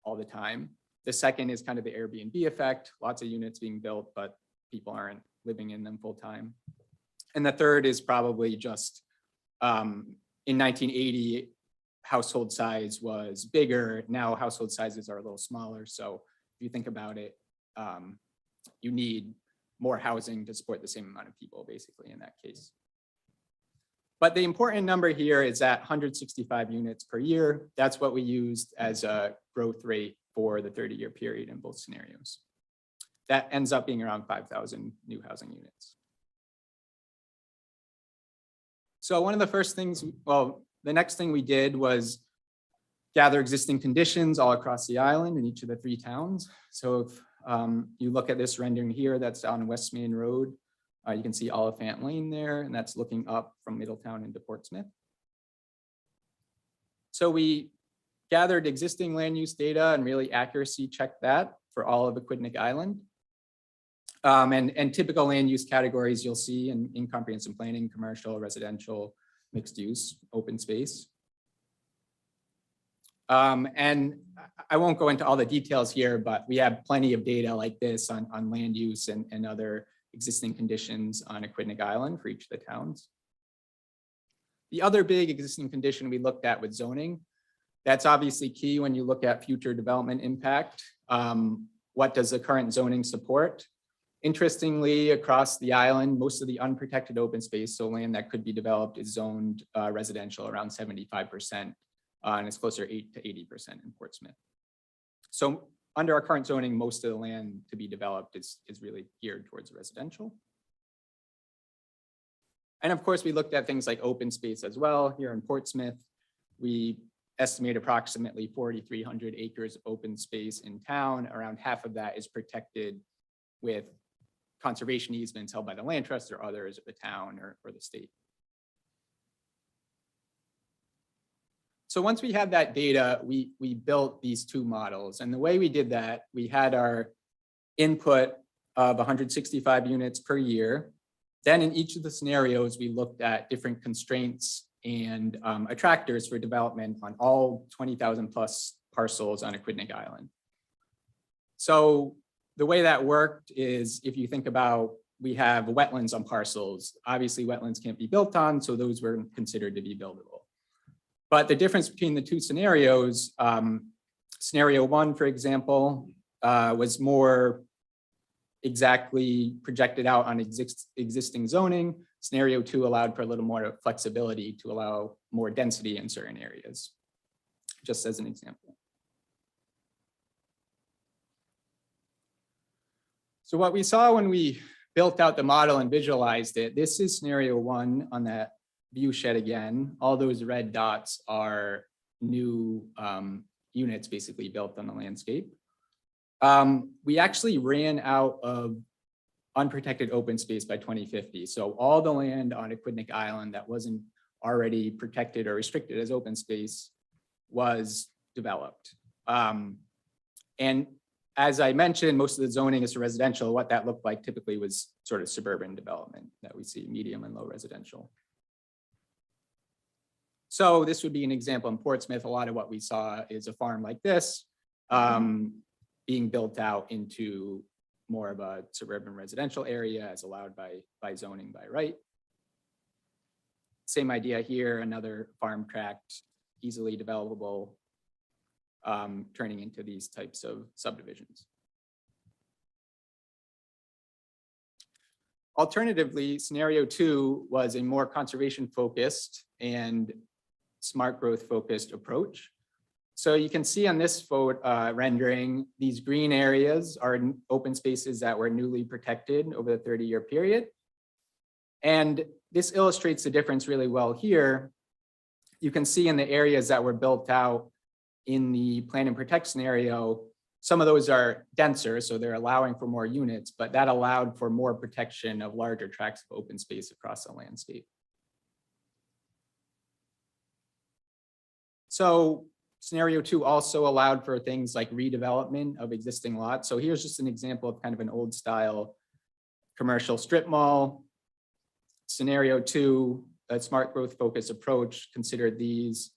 Speaker 13: all the time. The second is kind of the Airbnb effect. Lots of units being built, but people aren't living in them full time. And the third is probably just in 1980, household size was bigger. Now household sizes are a little smaller. So if you think about it, you need more housing to support the same amount of people, basically, in that case. But the important number here is that 165 units per year. That's what we used as a growth rate for the 30-year period in both scenarios. That ends up being around 5,000 new housing units. So one of the first things, well, the next thing we did was gather existing conditions all across the island in each of the 3 towns. So if you look at this rendering here, that's on West Main Road. You can see Oliphant Lane there, and that's looking up from Middletown into Portsmouth. So we gathered existing land use data and really accuracy checked that for all of Aquidneck Island. And typical land use categories you'll see in comprehensive planning, commercial, residential, mixed use, open space. And I won't go into all the details here, but we have plenty of data like this on land use and other existing conditions on Aquidneck Island for each of the towns. The other big existing condition we looked at with zoning, that's obviously key when you look at future development impact. What does the current zoning support? Interestingly, across the island, most of the unprotected open space, so land that could be developed, is zoned residential around 75%, and it's closer to 80% in Portsmouth. So under our current zoning, most of the land to be developed is really geared towards residential. And of course, we looked at things like open space as well. Here in Portsmouth, we estimate approximately 4,300 acres of open space in town. Around half of that is protected with conservation easements held by the land trust or others of the town or the state. So once we had that data, we built these two models. And the way we did that, we had our input of 165 units per year. Then in each of the scenarios, we looked at different constraints and attractors for development on all 20,000 plus parcels on Aquidneck Island. So the way that worked is, if you think about, we have wetlands on parcels. Obviously, wetlands can't be built on, so those were considered to be buildable. But the difference between the two scenarios, scenario one, for example, was more exactly projected out on existing zoning. Scenario two allowed for a little more flexibility to allow more density in certain areas, just as an example. So what we saw when we built out the model and visualized it, this is scenario one on that view shed again. All those red dots are new units basically built on the landscape. We actually ran out of unprotected open space by 2050. So all the land on Aquidneck Island that wasn't already protected or restricted as open space was developed. And as I mentioned, most of the zoning is residential. What that looked like typically was sort of suburban development that we see, medium and low residential. So this would be an example in Portsmouth. A lot of what we saw is a farm like this being built out into more of a suburban residential area as allowed by zoning by right. Same idea here, another farm tract, easily developable, turning into these types of subdivisions. Alternatively, scenario two was a more conservation focused and smart growth focused approach. So you can see on this photo rendering, these green areas are open spaces that were newly protected over the 30-year period. And this illustrates the difference really well here. You can see in the areas that were built out in the plan and protect scenario, some of those are denser, so they're allowing for more units, but that allowed for more protection of larger tracts of open space across the landscape. So scenario two also allowed for things like redevelopment of existing lots. So here's just an example of kind of an old style commercial strip mall. Scenario two, a smart growth focused approach, considered these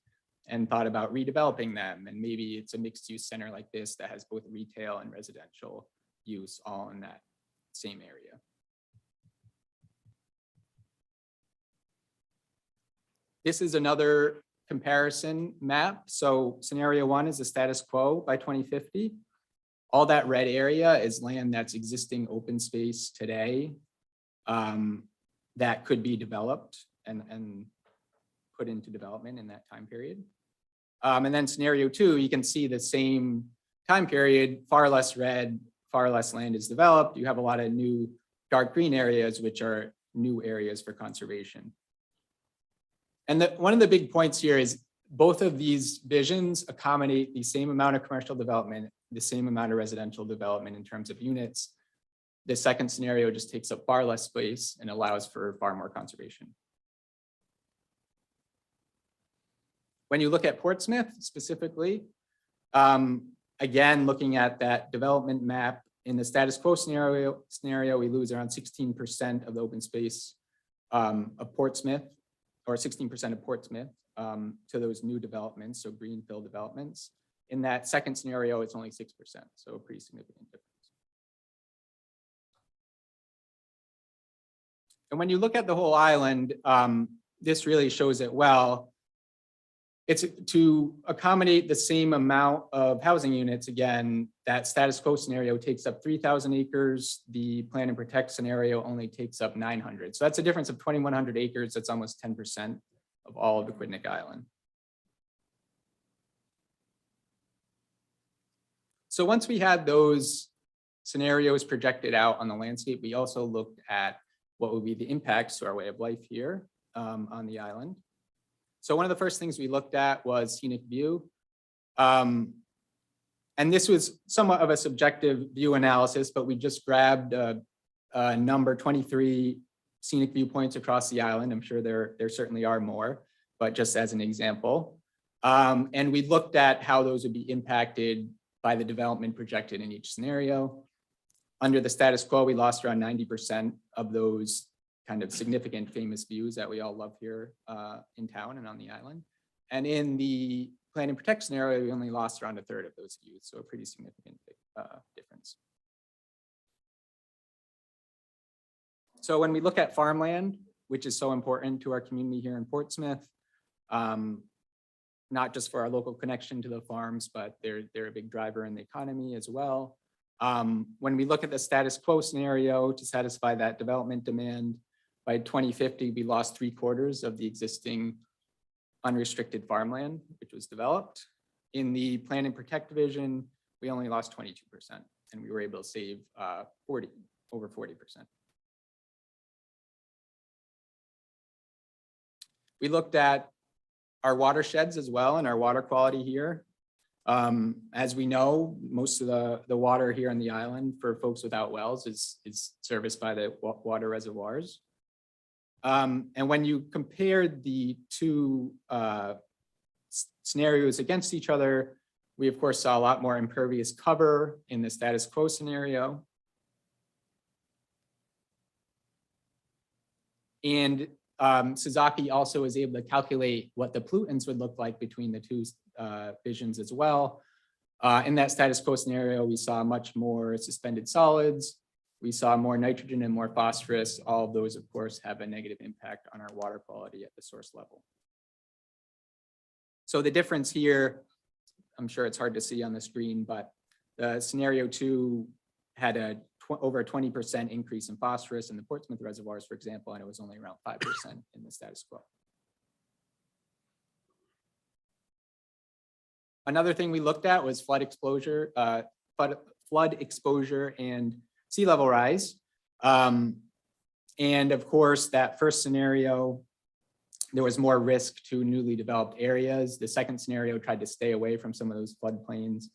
Speaker 13: and thought about redeveloping them. And maybe it's a mixed use center like this that has both retail and residential use all in that same area. This is another comparison map. So scenario one is the status quo by 2050. All that red area is land that's existing open space today that could be developed and put into development in that time period. And then scenario two, you can see the same time period, far less red, far less land is developed. You have a lot of new dark green areas, which are new areas for conservation. And one of the big points here is both of these visions accommodate the same amount of commercial development, the same amount of residential development in terms of units. The second scenario just takes up far less space and allows for far more conservation. When you look at Portsmouth specifically, Again, looking at that development map, in the status quo scenario, we lose around 16% of the open space of Portsmouth, or 16% of Portsmouth to those new developments, so greenfield developments. In that second scenario, it's only 6%, so a pretty significant difference. And when you look at the whole island, this really shows it well. It's to accommodate the same amount of housing units. Again, that status quo scenario takes up 3,000 acres. The plan and protect scenario only takes up 900. So that's a difference of 2,100 acres. That's almost 10% of all of Aquidneck Island. So once we had those scenarios projected out on the landscape, we also looked at what would be the impacts to our way of life here on the island. So one of the first things we looked at was scenic view. And this was somewhat of a subjective view analysis, but we just grabbed number 23 scenic viewpoints across the island. I'm sure there certainly are more, but just as an example. And we looked at how those would be impacted by the development projected in each scenario. Under the status quo, we lost around 90% of those kind of significant famous views that we all love here in town and on the island. And in the plan and protect scenario, we only lost around a third of those views, so a pretty significant difference. So when we look at farmland, which is so important to our community here in Portsmouth, not just for our local connection to the farms, but they're a big driver in the economy as well. When we look at the status quo scenario to satisfy that development demand, by 2050, we lost 3/4 of the existing unrestricted farmland, which was developed. In the plan and protect division, we only lost 22%, and we were able to save over 40%. We looked at our watersheds as well and our water quality here. As we know, most of the water here on the island for folks without wells is serviced by the water reservoirs. And when you compared the two scenarios against each other, we of course saw a lot more impervious cover in the status quo scenario. And Suzaki also was able to calculate what the pollutants would look like between the two visions as well. In that status quo scenario, we saw much more suspended solids. We saw more nitrogen and more phosphorus. All of those, of course, have a negative impact on our water quality at the source level. So the difference here, I'm sure it's hard to see on the screen, but the scenario 2 had over a 20% increase in phosphorus in the Portsmouth reservoirs, for example, and it was only around 5% in the status quo. Another thing we looked at was flood exposure and sea level rise. And of course, that first scenario, there was more risk to newly developed areas. The second scenario tried to stay away from some of those floodplains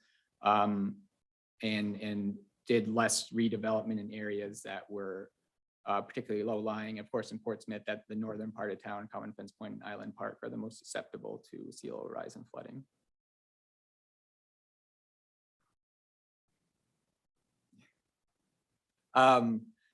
Speaker 13: and did less redevelopment in areas that were particularly low lying. Of course, in Portsmouth, that the northern part of town, Common Fence Point and Island Park are the most susceptible to sea level rise and flooding.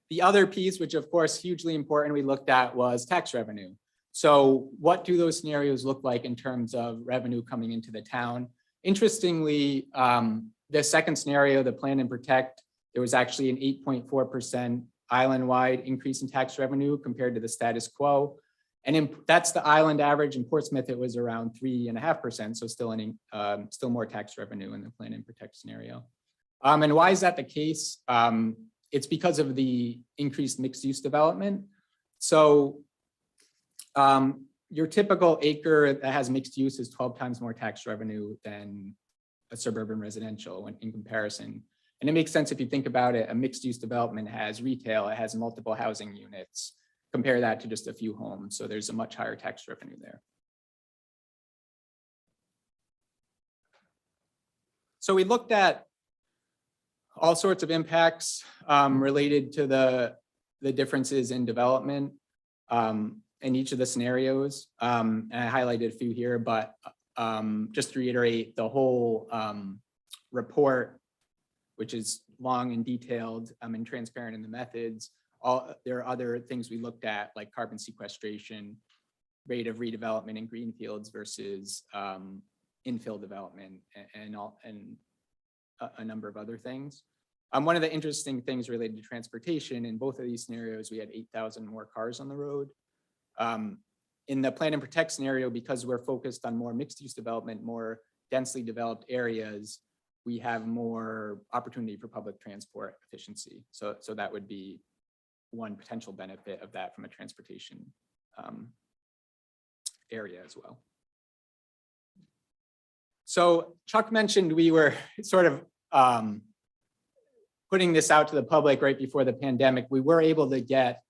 Speaker 13: The other piece, which of course hugely important, we looked at was tax revenue. So what do those scenarios look like in terms of revenue coming into the town? Interestingly, the second scenario, the plan and protect, there was actually an 8.4% island-wide increase in tax revenue compared to the status quo. And that's the island average. In Portsmouth, it was around 3.5%, so still more tax revenue in the plan and protect scenario. And why is that the case? It's because of the increased mixed use development. So your typical acre that has mixed use is 12 times more tax revenue than a suburban residential in comparison. And it makes sense if you think about it. A mixed use development has retail, it has multiple housing units. Compare that to just a few homes. So there's a much higher tax revenue there. So we looked at all sorts of impacts related to the differences in development in each of the scenarios. And I highlighted a few here, but just to reiterate, the whole report, which is long and detailed and transparent in the methods. There are other things we looked at, like carbon sequestration, rate of redevelopment in greenfields versus infill development, and a number of other things. One of the interesting things related to transportation, in both of these scenarios, we had 8,000 more cars on the road. In the plan and protect scenario, because we're focused on more mixed use development, more densely developed areas, we have more opportunity for public transport efficiency. So that would be one potential benefit of that from a transportation area as well. So Chuck mentioned we were sort of putting this out to the public right before the pandemic. We were able to get,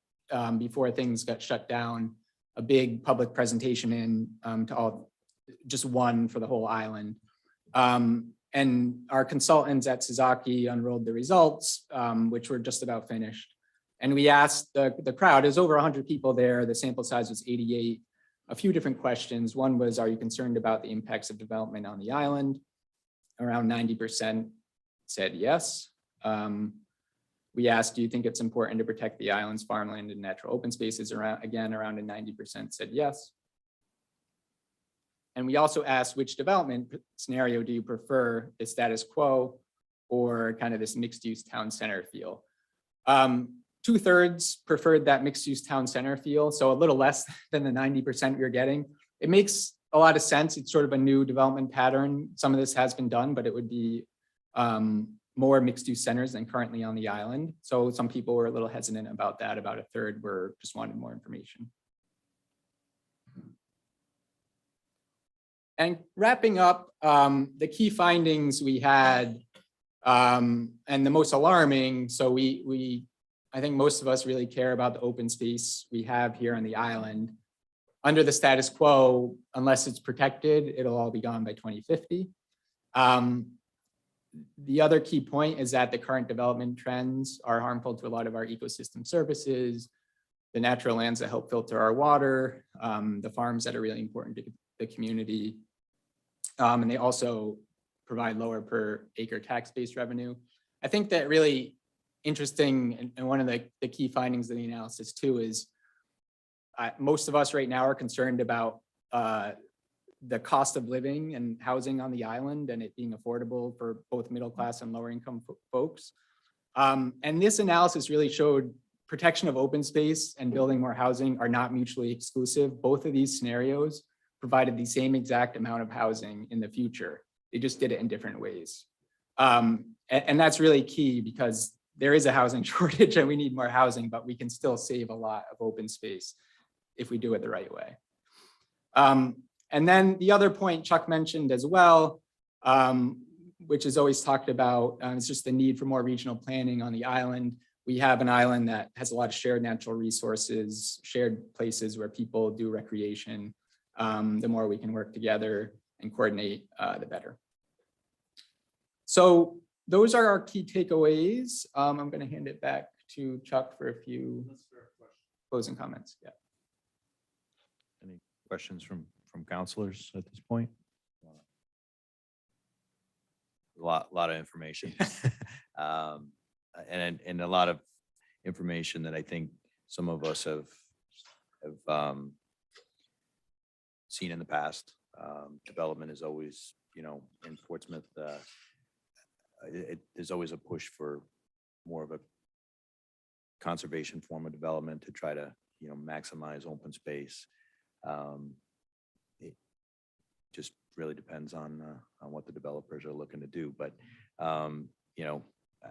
Speaker 13: before things got shut down, a big public presentation in to all, just one for the whole island. And our consultants at Suzaki unrolled the results, which were just about finished. And we asked the crowd, there's over 100 people there, the sample size was 88, a few different questions. One was, are you concerned about the impacts of development on the island? Around 90% said yes. We asked, do you think it's important to protect the island's farmland and natural open spaces? Around 90% said yes. And we also asked, which development scenario do you prefer, the status quo or kind of this mixed use town center feel? 2/3 preferred that mixed use town center feel, so a little less than the 90% you're getting. It makes a lot of sense. It's sort of a new development pattern. Some of this has been done, but it would be more mixed use centers than currently on the island. So some people were a little hesitant about that. About 1/3 were just wanted more information. And wrapping up, the key findings we had, and the most alarming, so I think most of us really care about the open space we have here on the island. Under the status quo, unless it's protected, it'll all be gone by 2050. The other key point is that the current development trends are harmful to a lot of our ecosystem services, the natural lands that help filter our water, the farms that are really important to the community. And they also provide lower per acre tax-based revenue. I think that really interesting, and one of the key findings of the analysis too is most of us right now are concerned about the cost of living and housing on the island and it being affordable for both middle class and lower income folks. And this analysis really showed protection of open space and building more housing are not mutually exclusive. Both of these scenarios provided the same exact amount of housing in the future. They just did it in different ways. And that's really key because there is a housing shortage and we need more housing, but we can still save a lot of open space if we do it the right way. And then the other point Chuck mentioned as well, which is always talked about, is just the need for more regional planning on the island. We have an island that has a lot of shared natural resources, shared places where people do recreation. The more we can work together and coordinate, the better. So those are our key takeaways. I'm going to hand it back to Chuck for a few closing comments. Yeah.
Speaker 1: Any questions from counselors at this point? A lot of information. And a lot of information that I think some of us have seen in the past. Development is always, in Portsmouth, there's always a push for more of a conservation form of development to try to, maximize open space. It just really depends on what the developers are looking to do. But,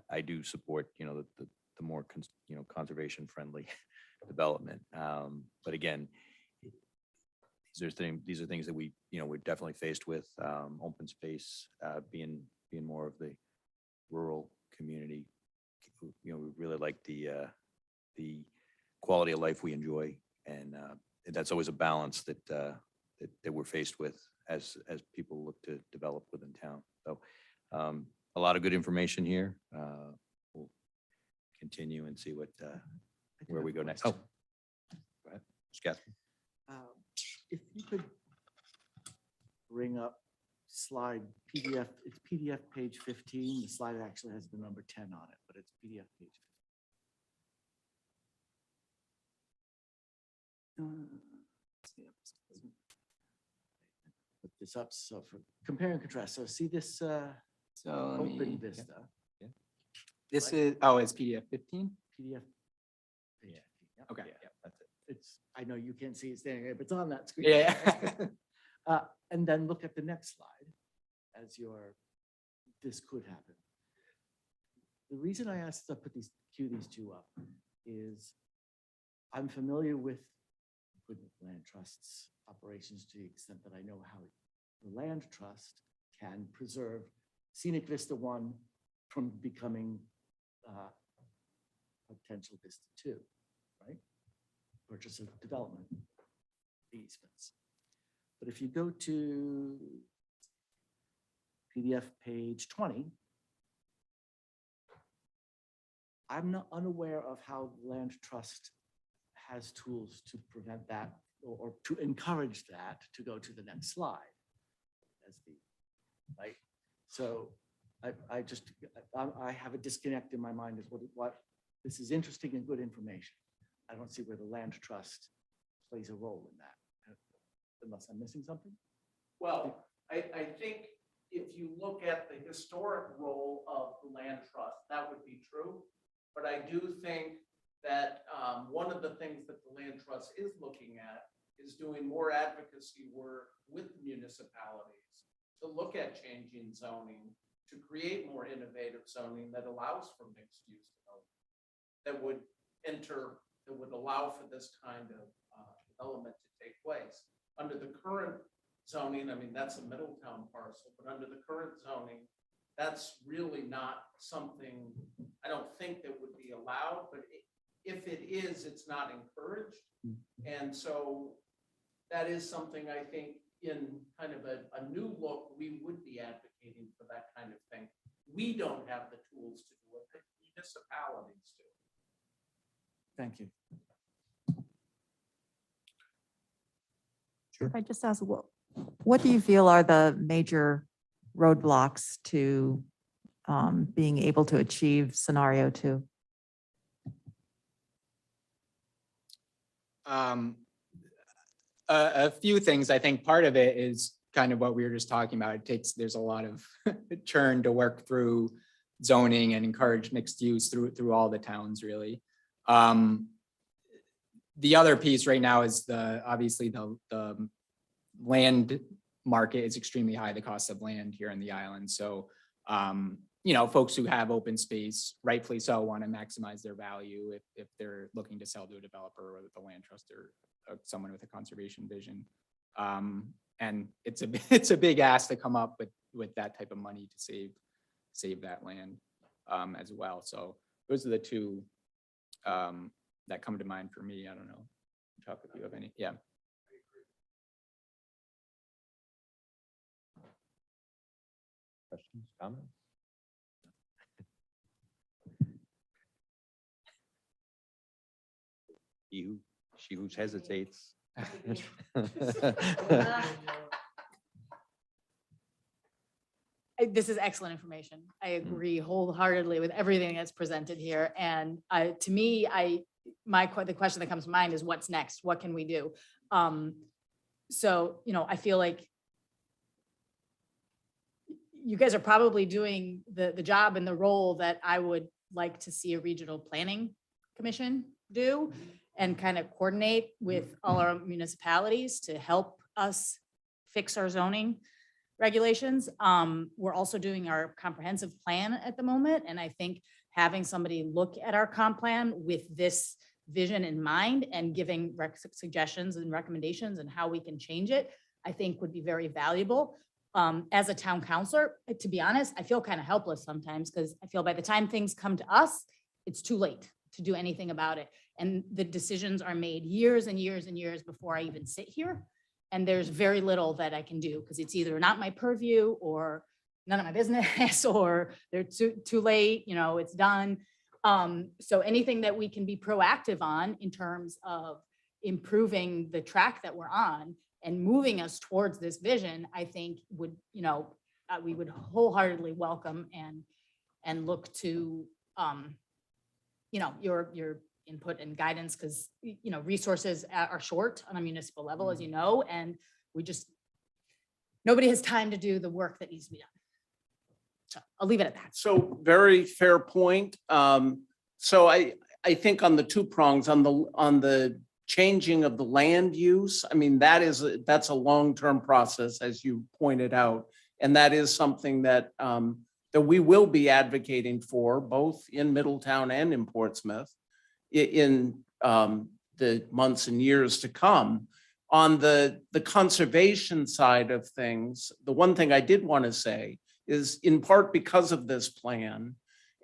Speaker 1: I do support, the more, conservation friendly development. But again, these are things that we're definitely faced with. Open space being more of the rural community. We really like the quality of life we enjoy, and that's always a balance that we're faced with as people look to develop within town. So a lot of good information here. We'll continue and see where we go next. Oh, go ahead, Ms. Catherine.
Speaker 11: If you could bring up slide PDF, it's PDF page 15. The slide actually has the number 10 on it, but it's PDF page 15. Put this up, so for compare and contrast, so see this
Speaker 13: So let
Speaker 11: open
Speaker 13: me,
Speaker 11: vista,
Speaker 13: this is, oh, it's PDF 15?
Speaker 11: PDF. Yeah.
Speaker 13: Okay.
Speaker 1: Yeah, that's it.
Speaker 11: It's, I know you can't see it standing there, but it's on that screen.
Speaker 13: Yeah.
Speaker 11: And then look at the next slide as this could happen. The reason I asked to put cue these two up is I'm familiar with land trusts operations to the extent that I know how the land trust can preserve Scenic Vista 1 from becoming potential Vista 2, right? Purchase of development easements. But if you go to PDF page 20, I'm not unaware of how the land trust has tools to prevent that or to encourage that to go to the next slide. Right? So I have a disconnect in my mind as what this is interesting and good information. I don't see where the land trust plays a role in that, unless I'm missing something.
Speaker 12: Well, I think if you look at the historic role of the land trust, that would be true. But I do think that one of the things that the land trust is looking at is doing more advocacy work with municipalities to look at changing zoning, to create more innovative zoning that allows for mixed use development, that would allow for this kind of development to take place. Under the current zoning, I mean, that's a Middletown parcel, but under the current zoning, that's really not something, I don't think that would be allowed, but if it is, it's not encouraged. And so that is something I think in kind of a new look, we would be advocating for that kind of thing. We don't have the tools to do it, but municipalities do.
Speaker 11: Thank you.
Speaker 3: If I just ask, what do you feel are the major roadblocks to being able to achieve scenario 2?
Speaker 13: A few things. I think part of it is kind of what we were just talking about. There's a lot of churn to work through zoning and encourage mixed use through all the towns, really. The other piece right now is obviously the land market is extremely high, the cost of land here in the island. So, folks who have open space, rightfully so, want to maximize their value if they're looking to sell to a developer or the land trust or someone with a conservation vision. And it's a big ask to come up with that type of money to save that land as well. So those are the two that come to mind for me. I don't know, Chuck, if you have any. Yeah.
Speaker 1: Questions, comments? She who hesitates.
Speaker 14: This is excellent information. I agree wholeheartedly with everything that's presented here. And to me, the question that comes to mind is what's next? What can we do? So, I feel like you guys are probably doing the job and the role that I would like to see a regional planning commission do and kind of coordinate with all our municipalities to help us fix our zoning regulations. We're also doing our comprehensive plan at the moment. And I think having somebody look at our comp plan with this vision in mind and giving suggestions and recommendations and how we can change it, I think would be very valuable. As a town councilor, to be honest, I feel kind of helpless sometimes because I feel by the time things come to us, it's too late to do anything about it. And the decisions are made years and years and years before I even sit here. And there's very little that I can do because it's either not my purview or none of my business or they're too late, it's done. So anything that we can be proactive on in terms of improving the track that we're on and moving us towards this vision, I think would, we would wholeheartedly welcome and look to, your input and guidance, because, resources are short on a municipal level, as you know, and nobody has time to do the work that needs to be done. So I'll leave it at that.
Speaker 12: So very fair point. So I think on the two prongs, on the changing of the land use, I mean, that's a long-term process, as you pointed out. And that is something that we will be advocating for, both in Middletown and in Portsmouth in the months and years to come. On the conservation side of things, the one thing I did want to say is, in part because of this plan,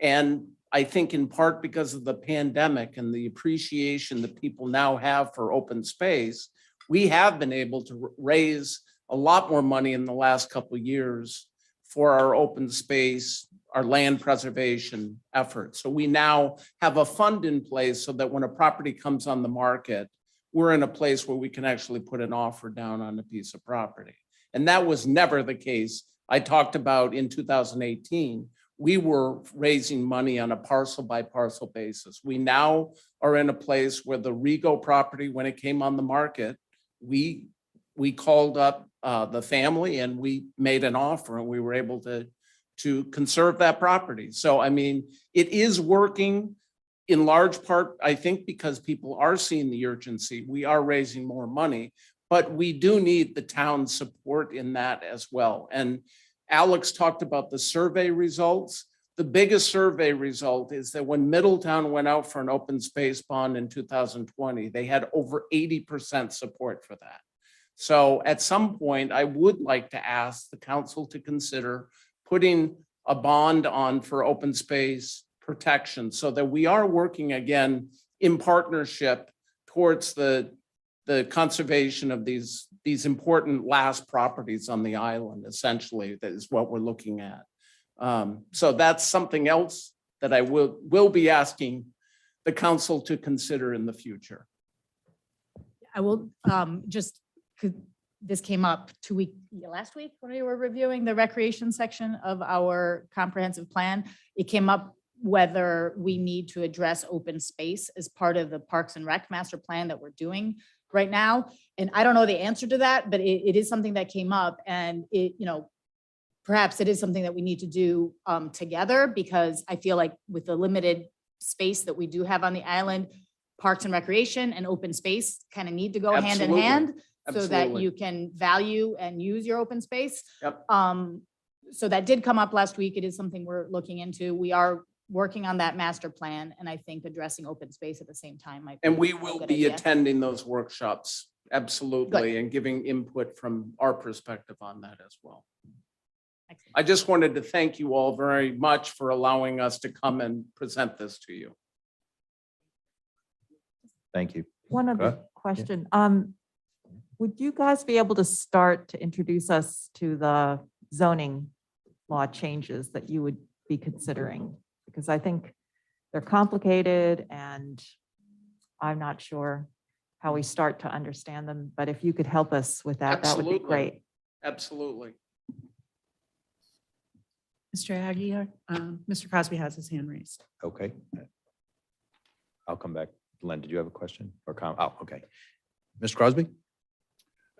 Speaker 12: and I think in part because of the pandemic and the appreciation that people now have for open space, we have been able to raise a lot more money in the last couple of years for our open space, our land preservation efforts. So we now have a fund in place so that when a property comes on the market, we're in a place where we can actually put an offer down on a piece of property. And that was never the case. I talked about in 2018, we were raising money on a parcel by parcel basis. We now are in a place where the Rego property, when it came on the market, we called up the family and we made an offer, and we were able to conserve that property. So, I mean, it is working in large part, I think, because people are seeing the urgency. We are raising more money, but we do need the town's support in that as well. And Alex talked about the survey results. The biggest survey result is that when Middletown went out for an open space bond in 2020, they had over 80% support for that. So at some point, I would like to ask the council to consider putting a bond on for open space protection, so that we are working again in partnership towards the conservation of these important last properties on the island. Essentially, that is what we're looking at. So that's something else that I will be asking the council to consider in the future.
Speaker 14: I will just, 'cause this came up last week when we were reviewing the recreation section of our comprehensive plan. It came up whether we need to address open space as part of the Parks and Rec master plan that we're doing right now. And I don't know the answer to that, but it is something that came up, and perhaps it is something that we need to do together, because I feel like with the limited space that we do have on the island, Parks and Recreation and open space kind of need to go hand in
Speaker 12: Absolutely.
Speaker 14: hand, so that
Speaker 12: Absolutely.
Speaker 14: you can value and use your open space.
Speaker 12: Yep.
Speaker 14: So that did come up last week. It is something we're looking into. We are working on that master plan, and I think addressing open space at the same time might be
Speaker 12: And we
Speaker 14: a
Speaker 12: will
Speaker 14: good
Speaker 12: be
Speaker 14: idea.
Speaker 12: attending those workshops, absolutely, and giving input from our perspective on that as well.
Speaker 14: Excellent.
Speaker 12: I just wanted to thank you all very much for allowing us to come and present this to you.
Speaker 1: Thank you.
Speaker 3: One
Speaker 1: Go
Speaker 3: other
Speaker 1: ahead.
Speaker 3: question. Would you guys be able to start to introduce us to the zoning law changes that you would be considering? Because I think they're complicated and I'm not sure how we start to understand them, but if you could help us with that, that would be
Speaker 12: Absolutely.
Speaker 3: great.
Speaker 12: Absolutely.
Speaker 2: Mr. Aguirre, Mr. Crosby has his hand raised.
Speaker 1: Okay. I'll come back. Len, did you have a question or comment? Oh, okay. Mr. Crosby?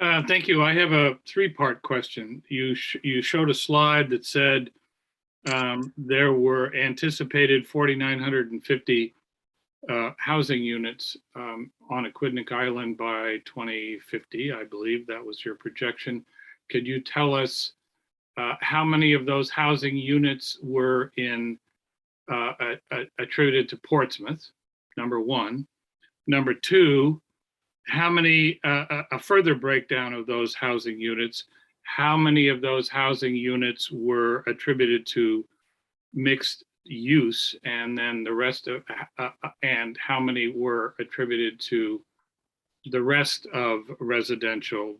Speaker 10: Thank you. I have a three-part question. You showed a slide that said there were anticipated 4,950 housing units on Aquidneck Island by 2050. I believe that was your projection. Could you tell us how many of those housing units were attributed to Portsmouth? Number one. Number two, how many, a further breakdown of those housing units, how many of those housing units were attributed to mixed use, and then the rest of, and how many were attributed to the rest of residential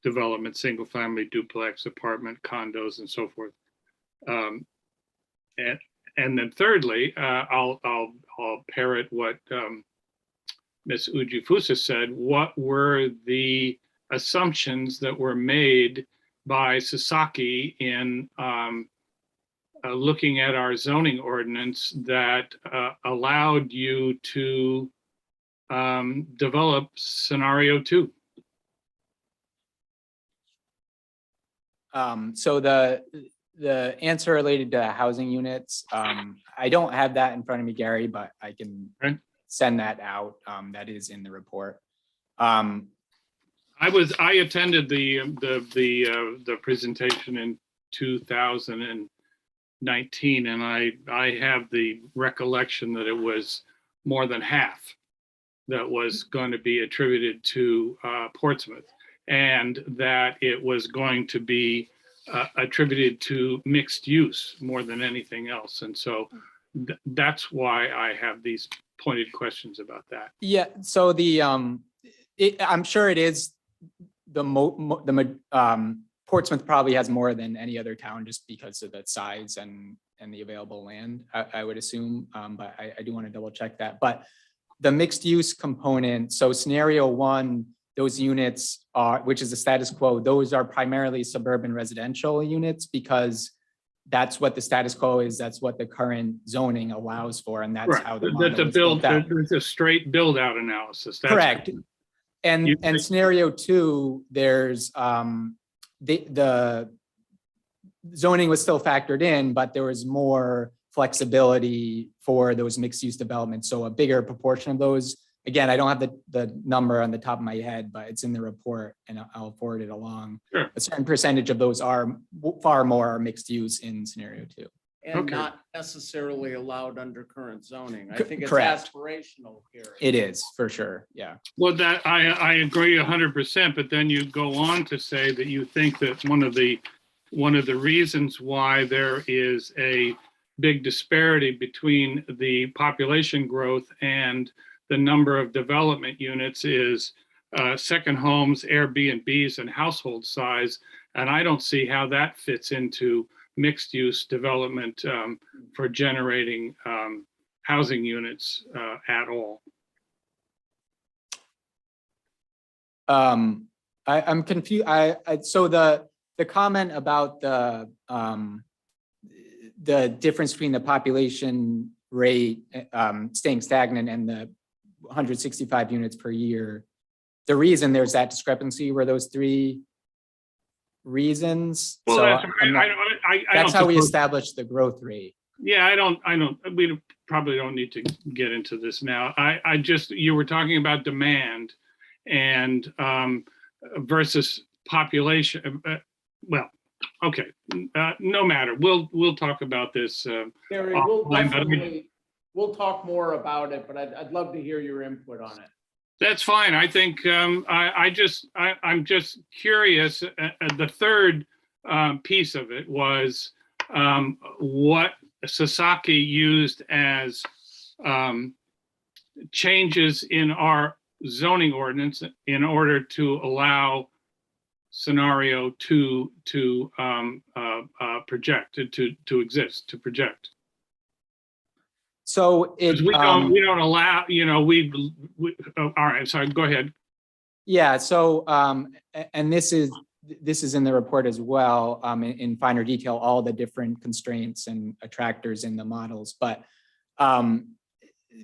Speaker 10: development, single family, duplex, apartment, condos, and so forth. And then thirdly, I'll parrot what Ms. Ujifusa said. What were the assumptions that were made by Sasaki in looking at our zoning ordinance that allowed you to develop scenario 2.
Speaker 13: So the answer related to housing units, I don't have that in front of me, Gary, but I can
Speaker 10: Right.
Speaker 13: send that out. That is in the report.
Speaker 10: I attended the presentation in 2019, and I have the recollection that it was more than half that was going to be attributed to Portsmouth, and that it was going to be attributed to mixed use more than anything else. And so that's why I have these pointed questions about that.
Speaker 13: Yeah, so I'm sure it is Portsmouth probably has more than any other town just because of the size and the available land, I would assume, but I do want to double check that. But the mixed use component, so scenario 1, those units are, which is the status quo, those are primarily suburban residential units because that's what the status quo is. That's what the current zoning allows for, and that's
Speaker 10: Right.
Speaker 13: how the
Speaker 10: That's
Speaker 13: model
Speaker 10: a
Speaker 13: is built out.
Speaker 10: there's a straight build out analysis. That's
Speaker 13: Correct. And
Speaker 10: You-
Speaker 13: scenario 2, there's the zoning was still factored in, but there was more flexibility for those mixed use developments. So a bigger proportion of those, again, I don't have the number on the top of my head, but it's in the report and I'll forward it along.
Speaker 10: Sure.
Speaker 13: A certain percentage of those are far more mixed use in scenario 2.
Speaker 12: And
Speaker 10: Okay.
Speaker 12: not necessarily allowed under current zoning. I
Speaker 13: Co-
Speaker 12: think it's
Speaker 13: correct.
Speaker 12: aspirational here.
Speaker 13: It is for sure. Yeah.
Speaker 10: Well, that I agree 100%, but then you go on to say that you think that one of the reasons why there is a big disparity between the population growth and the number of development units is second homes, Airbnbs, and household size. And I don't see how that fits into mixed use development for generating housing units at all.
Speaker 13: I'm confused. So the comment about the difference between the population rate staying stagnant and the 165 units per year, the reason there's that discrepancy were those 3 reasons.
Speaker 10: Well,
Speaker 13: So
Speaker 10: that's,
Speaker 13: I'm not-
Speaker 10: I
Speaker 13: that's
Speaker 10: don't
Speaker 13: how we
Speaker 10: suppose-
Speaker 13: established the growth rate.
Speaker 10: Yeah, we probably don't need to get into this now. You were talking about demand and versus population. Well, okay, no matter. We'll talk about this.
Speaker 12: Gary, we'll talk more about it, but I'd love to hear your input on it.
Speaker 10: That's fine. I think I'm just curious. The third piece of it was what Sasaki used as changes in our zoning ordinance in order to allow scenario 2 to project, to exist, to project.
Speaker 13: So it,
Speaker 10: We don't allow, all right, sorry, go ahead.
Speaker 13: yeah, so and this is in the report as well, in finer detail, all the different constraints and attractors in the models. But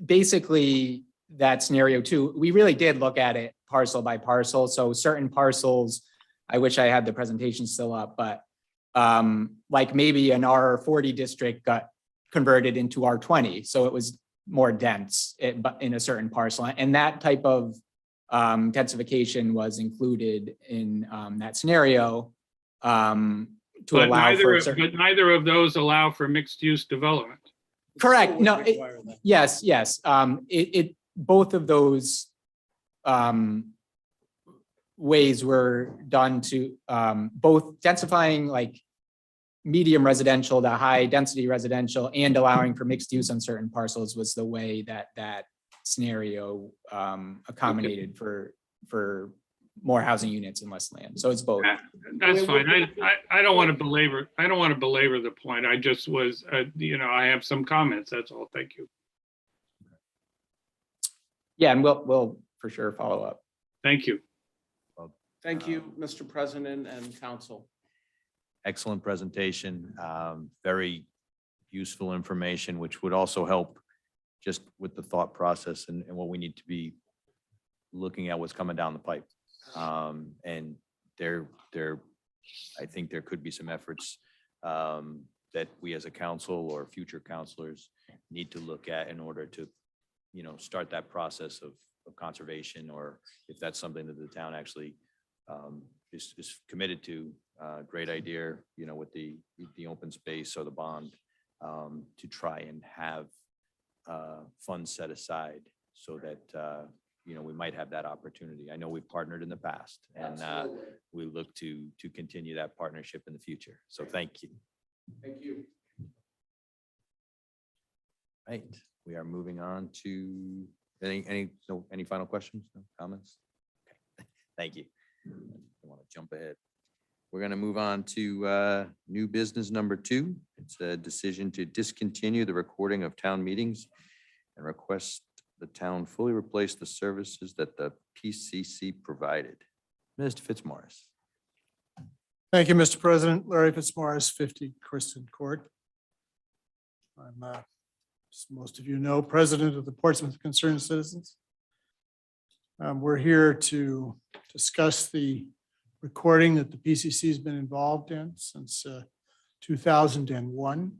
Speaker 13: basically that scenario 2, we really did look at it parcel by parcel. So certain parcels, I wish I had the presentation still up, but like maybe an R40 district got converted into R20. So it was more dense but in a certain parcel. And that type of densification was included in that scenario to
Speaker 10: But
Speaker 13: allow for certain.
Speaker 10: but neither of those allow for mixed use development.
Speaker 13: Correct. No, yes. Both of those ways were done to both densifying like medium residential to high density residential and allowing for mixed use on certain parcels was the way that scenario accommodated for more housing units and less land. So it's both.
Speaker 10: That's fine. I don't want to belabor. I don't want to belabor the point. I just was, I have some comments. That's all. Thank you.
Speaker 13: Yeah, and we'll for sure follow up.
Speaker 10: Thank you.
Speaker 12: Thank you, Mr. President and Council.
Speaker 1: excellent presentation, very useful information, which would also help just with the thought process and what we need to be looking at what's coming down the pipe. And I think there could be some efforts that we as a council or future counselors need to look at in order to, start that process of conservation, or if that's something that the town actually is committed to. Great idea, with the open space or the bond, to try and have funds set aside so that, we might have that opportunity. I know we've partnered in the past, and we look to continue that partnership in the future. So thank you.
Speaker 12: Thank you.
Speaker 1: Right, we are moving on to any final questions, no comments? Okay. Thank you. I want to jump ahead. We're going to move on to new business number 2. It's a decision to discontinue the recording of town meetings and request the town fully replace the services that the PCC provided. Mr. Fitzmaurice.
Speaker 15: Thank you, Mr. President. Larry Fitzmaurice, 50 Kristen Court. I'm, as most of you know, president of the Portsmouth Concerned Citizens. We're here to discuss the recording that the PCC has been involved in since 2001.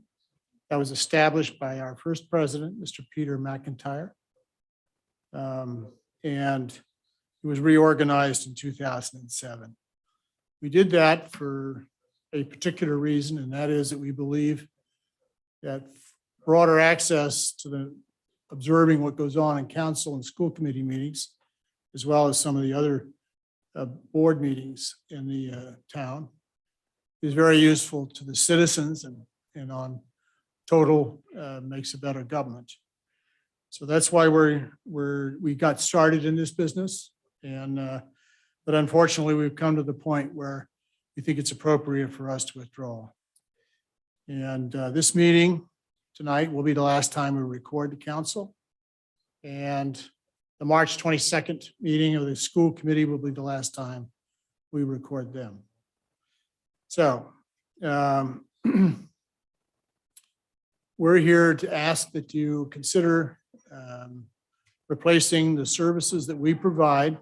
Speaker 15: That was established by our first president, Mr. Peter McIntyre. And it was reorganized in 2007. We did that for a particular reason, and that is that we believe that broader access to the observing what goes on in council and school committee meetings, as well as some of the other board meetings in the town, is very useful to the citizens and on total makes a better government. So that's why we got started in this business. And but unfortunately, we've come to the point where we think it's appropriate for us to withdraw. And this meeting tonight will be the last time we record the council. And the March 22nd meeting of the school committee will be the last time we record them. So we're here to ask that you consider replacing the services that we provide.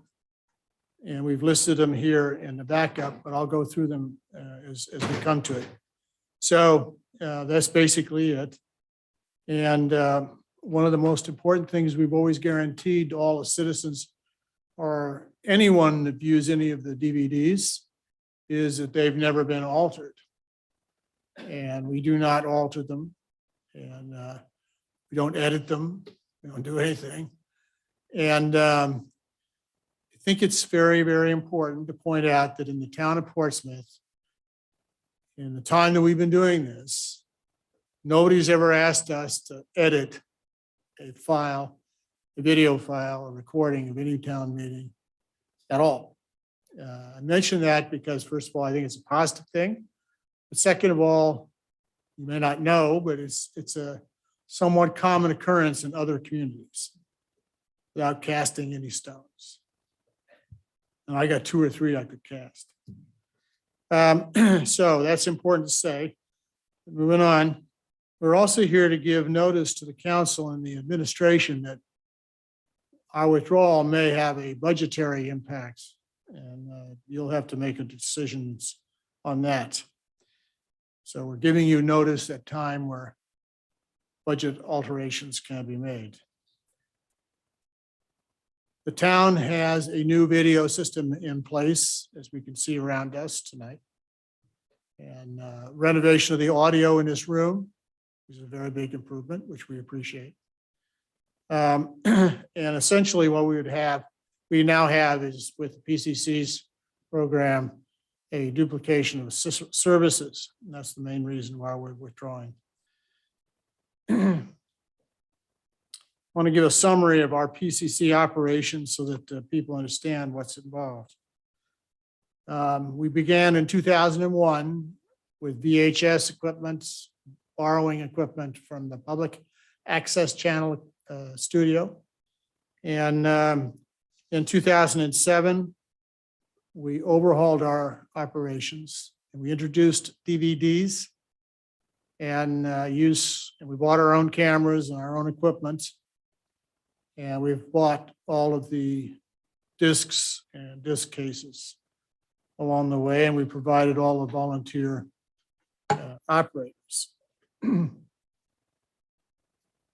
Speaker 15: And we've listed them here in the backup, but I'll go through them as we come to it. So that's basically it. And one of the most important things we've always guaranteed to all the citizens or anyone that views any of the DVDs is that they've never been altered. And we do not alter them. And we don't edit them. We don't do anything. And I think it's very, very important to point out that in the town of Portsmouth, in the time that we've been doing this, nobody's ever asked us to edit a file, a video file, a recording of any town meeting at all. I mention that because, first of all, I think it's a positive thing. But second of all, you may not know, but it's a somewhat common occurrence in other communities without casting any stones. And I got 2 or 3 I could cast. So that's important to say. Moving on, we're also here to give notice to the council and the administration that our withdrawal may have a budgetary impact, and you'll have to make a decisions on that. So we're giving you notice at time where budget alterations can be made. The town has a new video system in place, as we can see around us tonight. And renovation of the audio in this room is a very big improvement, which we appreciate. And essentially what we now have is with the PCC's program, a duplication of services. And that's the main reason why we're withdrawing. I want to give a summary of our PCC operations so that people understand what's involved. We began in 2001 with VHS equipment, borrowing equipment from the public access channel studio. And in 2007, we overhauled our operations and we introduced DVDs and and we bought our own cameras and our own equipment. And we've bought all of the discs and disc cases along the way, and we provided all the volunteer operators.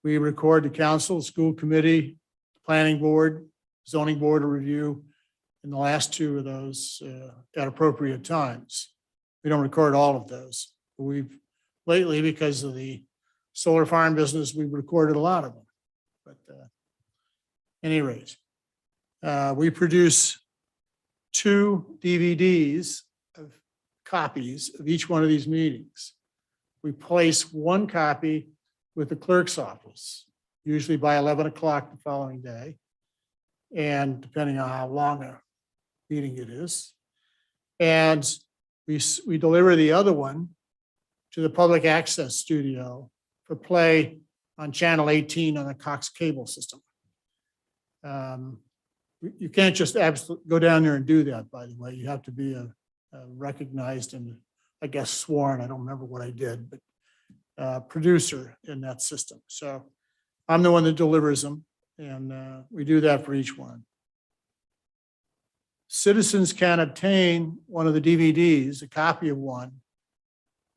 Speaker 15: We record the council, school committee, planning board, zoning board of review, in the last two of those at appropriate times. We don't record all of those. We've lately, because of the solar farm business, we've recorded a lot of them. But any rate, we produce 2 DVDs of copies of each one of these meetings. We place 1 copy with the clerk's office, usually by 11 o'clock the following day. And depending on how long a meeting it is. And we deliver the other one to the public access studio for play on channel 18 on the Cox cable system. You can't just absolutely go down there and do that, by the way. You have to be a recognized and I guess sworn, I don't remember what I did, but producer in that system. So I'm the one that delivers them, and we do that for each one. Citizens can obtain one of the DVDs, a copy of one,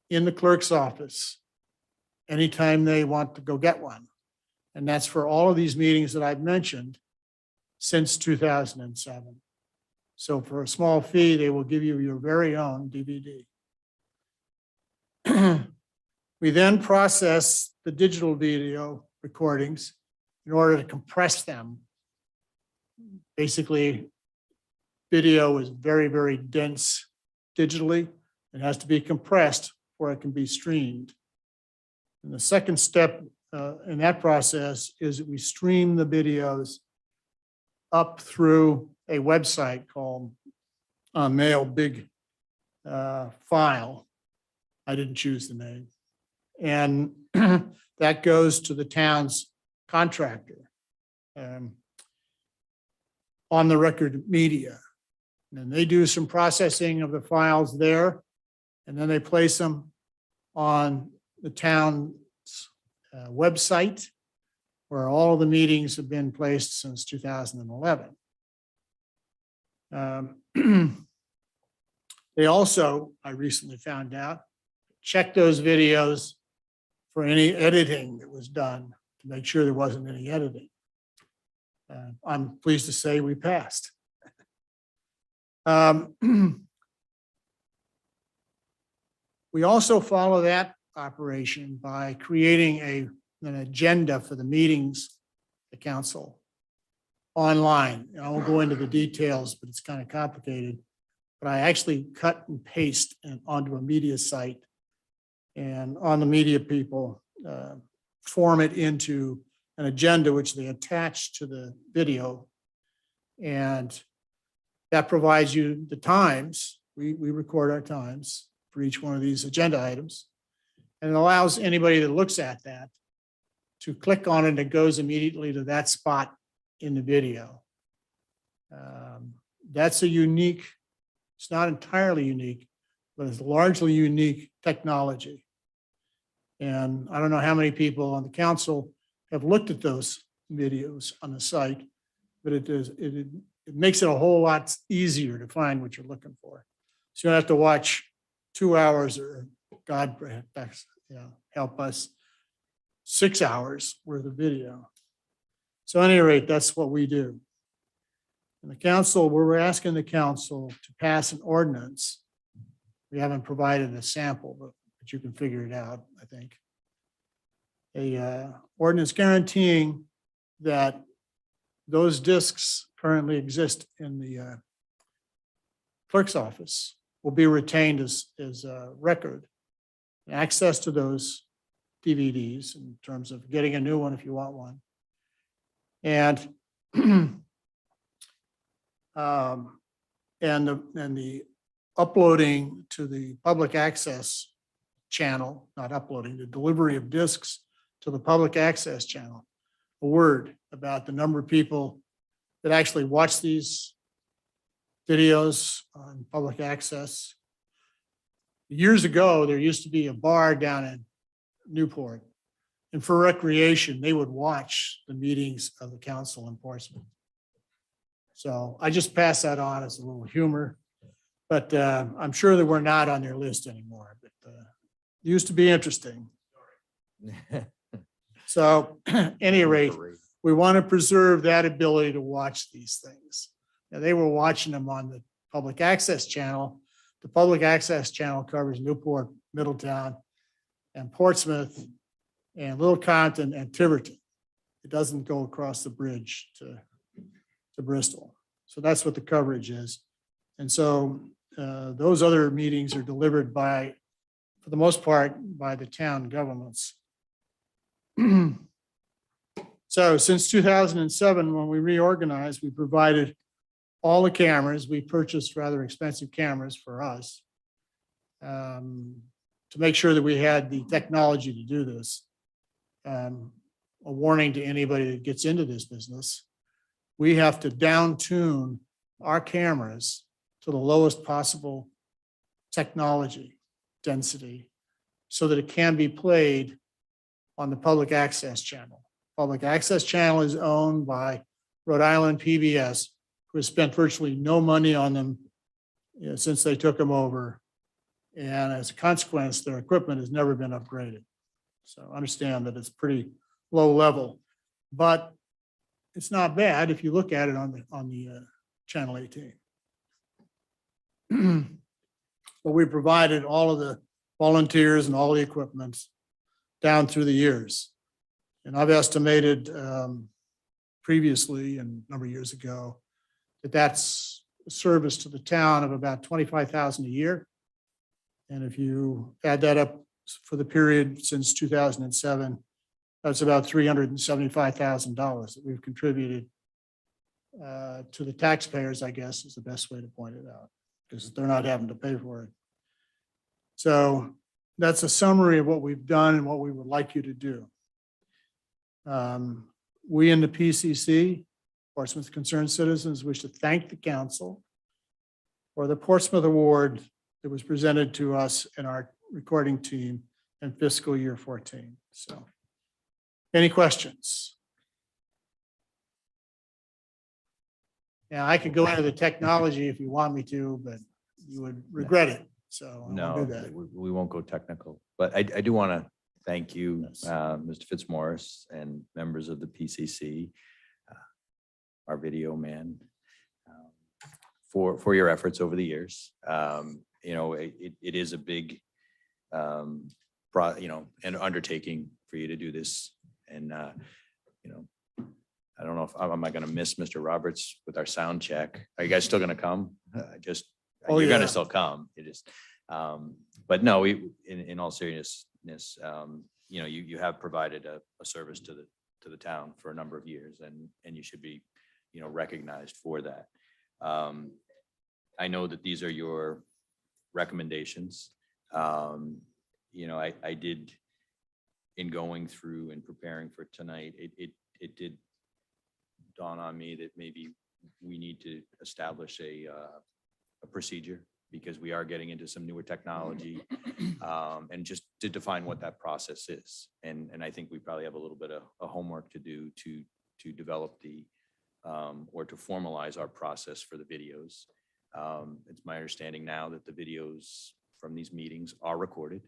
Speaker 15: in the clerk's office anytime they want to go get one. And that's for all of these meetings that I've mentioned since 2007. So for a small fee, they will give you your very own DVD. We then process the digital video recordings in order to compress them. Basically, video is very, very dense digitally. It has to be compressed before it can be streamed. And the second step in that process is that we stream the videos up through a website called Mail Big File. I didn't choose the name. And that goes to the town's contractor, On the Record Media. And they do some processing of the files there, and then they place them on the town's website, where all of the meetings have been placed since 2011. They also, I recently found out, check those videos for any editing that was done to make sure there wasn't any editing. I'm pleased to say we passed. We also follow that operation by creating an agenda for the meetings, the council, online. I won't go into the details, but it's kind of complicated. But I actually cut and paste onto a media site, and on the media people form it into an agenda which they attach to the video. And that provides you the times. We record our times for each one of these agenda items. And it allows anybody that looks at that to click on it, and it goes immediately to that spot in the video. That's a unique, it's not entirely unique, but it's largely unique technology. And I don't know how many people on the council have looked at those videos on the site, but it makes it a whole lot easier to find what you're looking for. So you don't have to watch 2 hours or God help us 6 hours worth of video. So at any rate, that's what we do. And the council, we're asking the council to pass an ordinance. We haven't provided a sample, but you can figure it out, I think. A ordinance guaranteeing that those discs currently exist in the clerk's office will be retained as a record. Access to those DVDs in terms of getting a new one if you want one. And the uploading to the public access channel, not uploading, the delivery of discs to the public access channel. A word about the number of people that actually watch these videos on public access. Years ago, there used to be a bar down in Newport. And for recreation, they would watch the meetings of the council in Portsmouth. So I just pass that on as a little humor. But I'm sure that we're not on their list anymore, but it used to be interesting. So any rate, we want to preserve that ability to watch these things. Now, they were watching them on the public access channel. The public access channel covers Newport, Middletown, and Portsmouth, and Little Compton and Tiverton. It doesn't go across the bridge to Bristol. So that's what the coverage is. And so those other meetings are delivered by, for the most part, by the town governments. So since 2007, when we reorganized, we provided all the cameras. We purchased rather expensive cameras for us to make sure that we had the technology to do this. A warning to anybody that gets into this business. We have to down tune our cameras to the lowest possible technology density so that it can be played on the public access channel. Public access channel is owned by Rhode Island PBS, who has spent virtually no money on them since they took them over. And as a consequence, their equipment has never been upgraded. So understand that it's pretty low level, but it's not bad if you look at it on the channel 18. But we provided all of the volunteers and all the equipment down through the years. And I've estimated previously and a number of years ago that that's a service to the town of about $25,000 a year. And if you add that up for the period since 2007, that's about $375,000 that we've contributed to the taxpayers, I guess, is the best way to point it out, because they're not having to pay for it. So that's a summary of what we've done and what we would like you to do. We in the PCC, Portsmouth Concerned Citizens, wish to thank the council for the Portsmouth Award that was presented to us in our recording team in fiscal year 14. So, any questions? Yeah, I could go into the technology if you want me to, but you would regret it. So I won't do
Speaker 1: No,
Speaker 15: that.
Speaker 1: we won't go technical, but I do want to thank you,
Speaker 15: Yes.
Speaker 1: Mr. Fitzmaurice, and members of the PCC, our video man, for your efforts over the years. You know, it is a big, an undertaking for you to do this. And, you know, I don't know if, am I going to miss Mr. Roberts with our sound check? Are you guys still going to come?
Speaker 15: Oh,
Speaker 1: You're going
Speaker 15: yeah.
Speaker 1: to still come. It is, but no, in all seriousness, you know, you have provided a service to the town for a number of years, and you should be, you know, recognized for that. I know that these are your recommendations. You know, I did, in going through and preparing for tonight, it did dawn on me that maybe we need to establish a procedure, because we are getting into some newer technology, and just to define what that process is. And I think we probably have a little bit of homework to do to develop the, or to formalize our process for the videos. It's my understanding now that the videos from these meetings are recorded.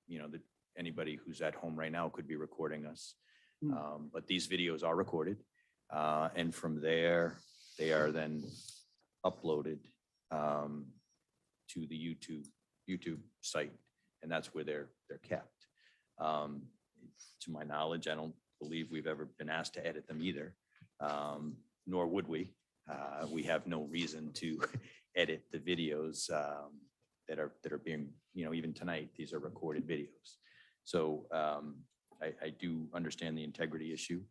Speaker 1: You know, that anybody who's at home right now could be recording us. But these videos are recorded. And from there, they are then uploaded to the YouTube site, and that's where they're kept. To my knowledge, I don't believe we've ever been asked to edit them either, nor would we. We have no reason to edit the videos that are being, you know, even tonight, these are recorded videos. So I do understand the integrity issue.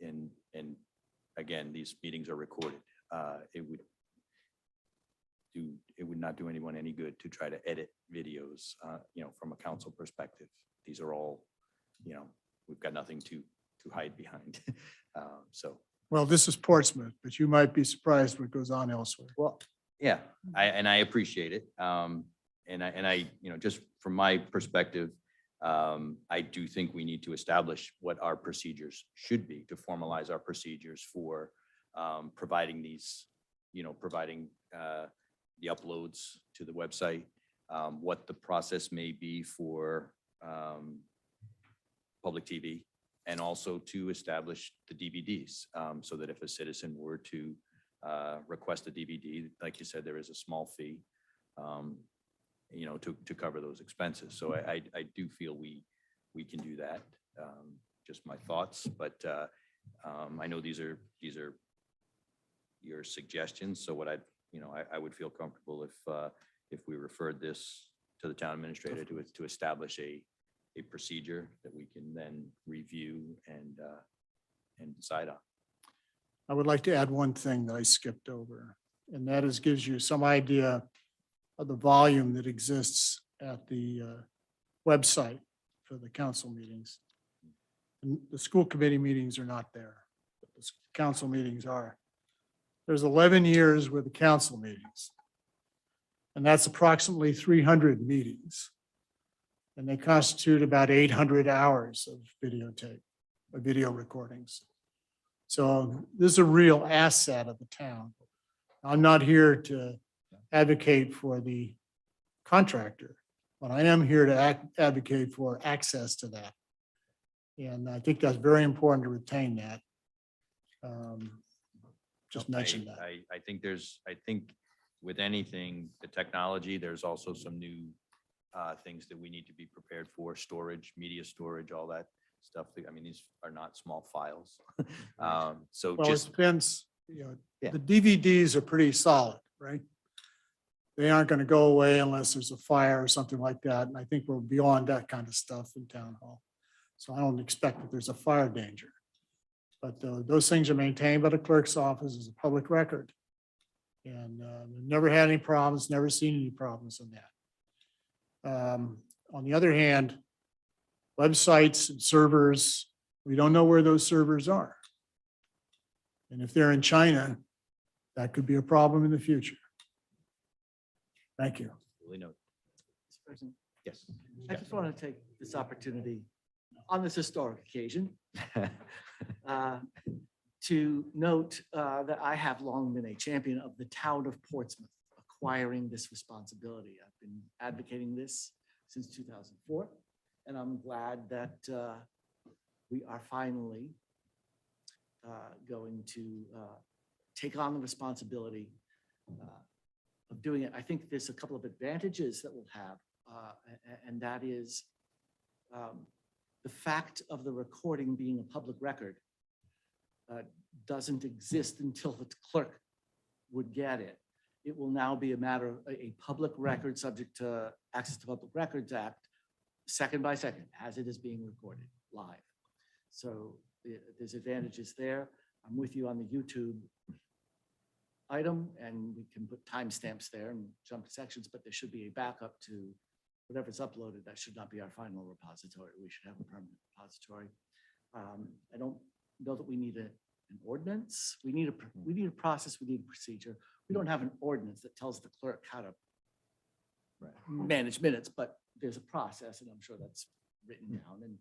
Speaker 1: And again, these meetings are recorded. It would not do anyone any good to try to edit videos, you know, from a council perspective. These are all, you know, we've got nothing to hide behind. So.
Speaker 15: Well, this is Portsmouth, but you might be surprised what goes on elsewhere.
Speaker 1: Well, Yeah, I appreciate it. And I, just from my perspective, I do think we need to establish what our procedures should be to formalize our procedures for providing these, providing the uploads to the website, what the process may be for public TV, and also to establish the DVDs, so that if a citizen were to request a DVD, like you said, there is a small fee, to cover those expenses. So I do feel we can do that. Just my thoughts, but I know these are your suggestions. So what I would feel comfortable if we referred this to the town administrator to establish a procedure that we can then review and decide on.
Speaker 15: I would like to add one thing that I skipped over, and that is gives you some idea of the volume that exists at the website for the council meetings. And the school committee meetings are not there, but the council meetings are. There's 11 years with the council meetings, and that's approximately 300 meetings. And they constitute about 800 hours of videotape, or video recordings. So this is a real asset of the town. I'm not here to advocate for the contractor, but I am here to advocate for access to that. And I think that's very important to retain that. Just mention that.
Speaker 1: I think with anything, the technology, there's also some new things that we need to be prepared for: storage, media storage, all that stuff. I mean, these are not small files. So
Speaker 15: Well, it
Speaker 1: just,
Speaker 15: depends,
Speaker 1: Yeah.
Speaker 15: the DVDs are pretty solid, right? They aren't going to go away unless there's a fire or something like that. And I think we're beyond that kind of stuff in town hall. So I don't expect that there's a fire danger. But those things are maintained by the clerk's office as a public record. And we've never had any problems, never seen any problems in that. On the other hand, websites and servers, we don't know where those servers are. And if they're in China, that could be a problem in the future. Thank you.
Speaker 1: really know.
Speaker 11: Mr. President,
Speaker 1: Yes.
Speaker 11: I just want to take this opportunity on this historic occasion to note that I have long been a champion of the town of Portsmouth acquiring this responsibility. I've been advocating this since 2004, and I'm glad that we are finally going to take on the responsibility of doing it. I think there's a couple of advantages that we'll have, and that is the fact of the recording being a public record doesn't exist until the clerk would get it. It will now be a matter of a public record subject to Access to Public Records Act, second by second, as it is being recorded live. So there's advantages there. I'm with you on the YouTube item, and we can put timestamps there and jump to sections, but there should be a backup to whatever's uploaded. That should not be our final repository. We should have a permanent repository. I don't know that we need an ordinance. We need a process. We need a procedure. We don't have an ordinance that tells the clerk how to manage minutes, but there's a process, and I'm sure that's written down and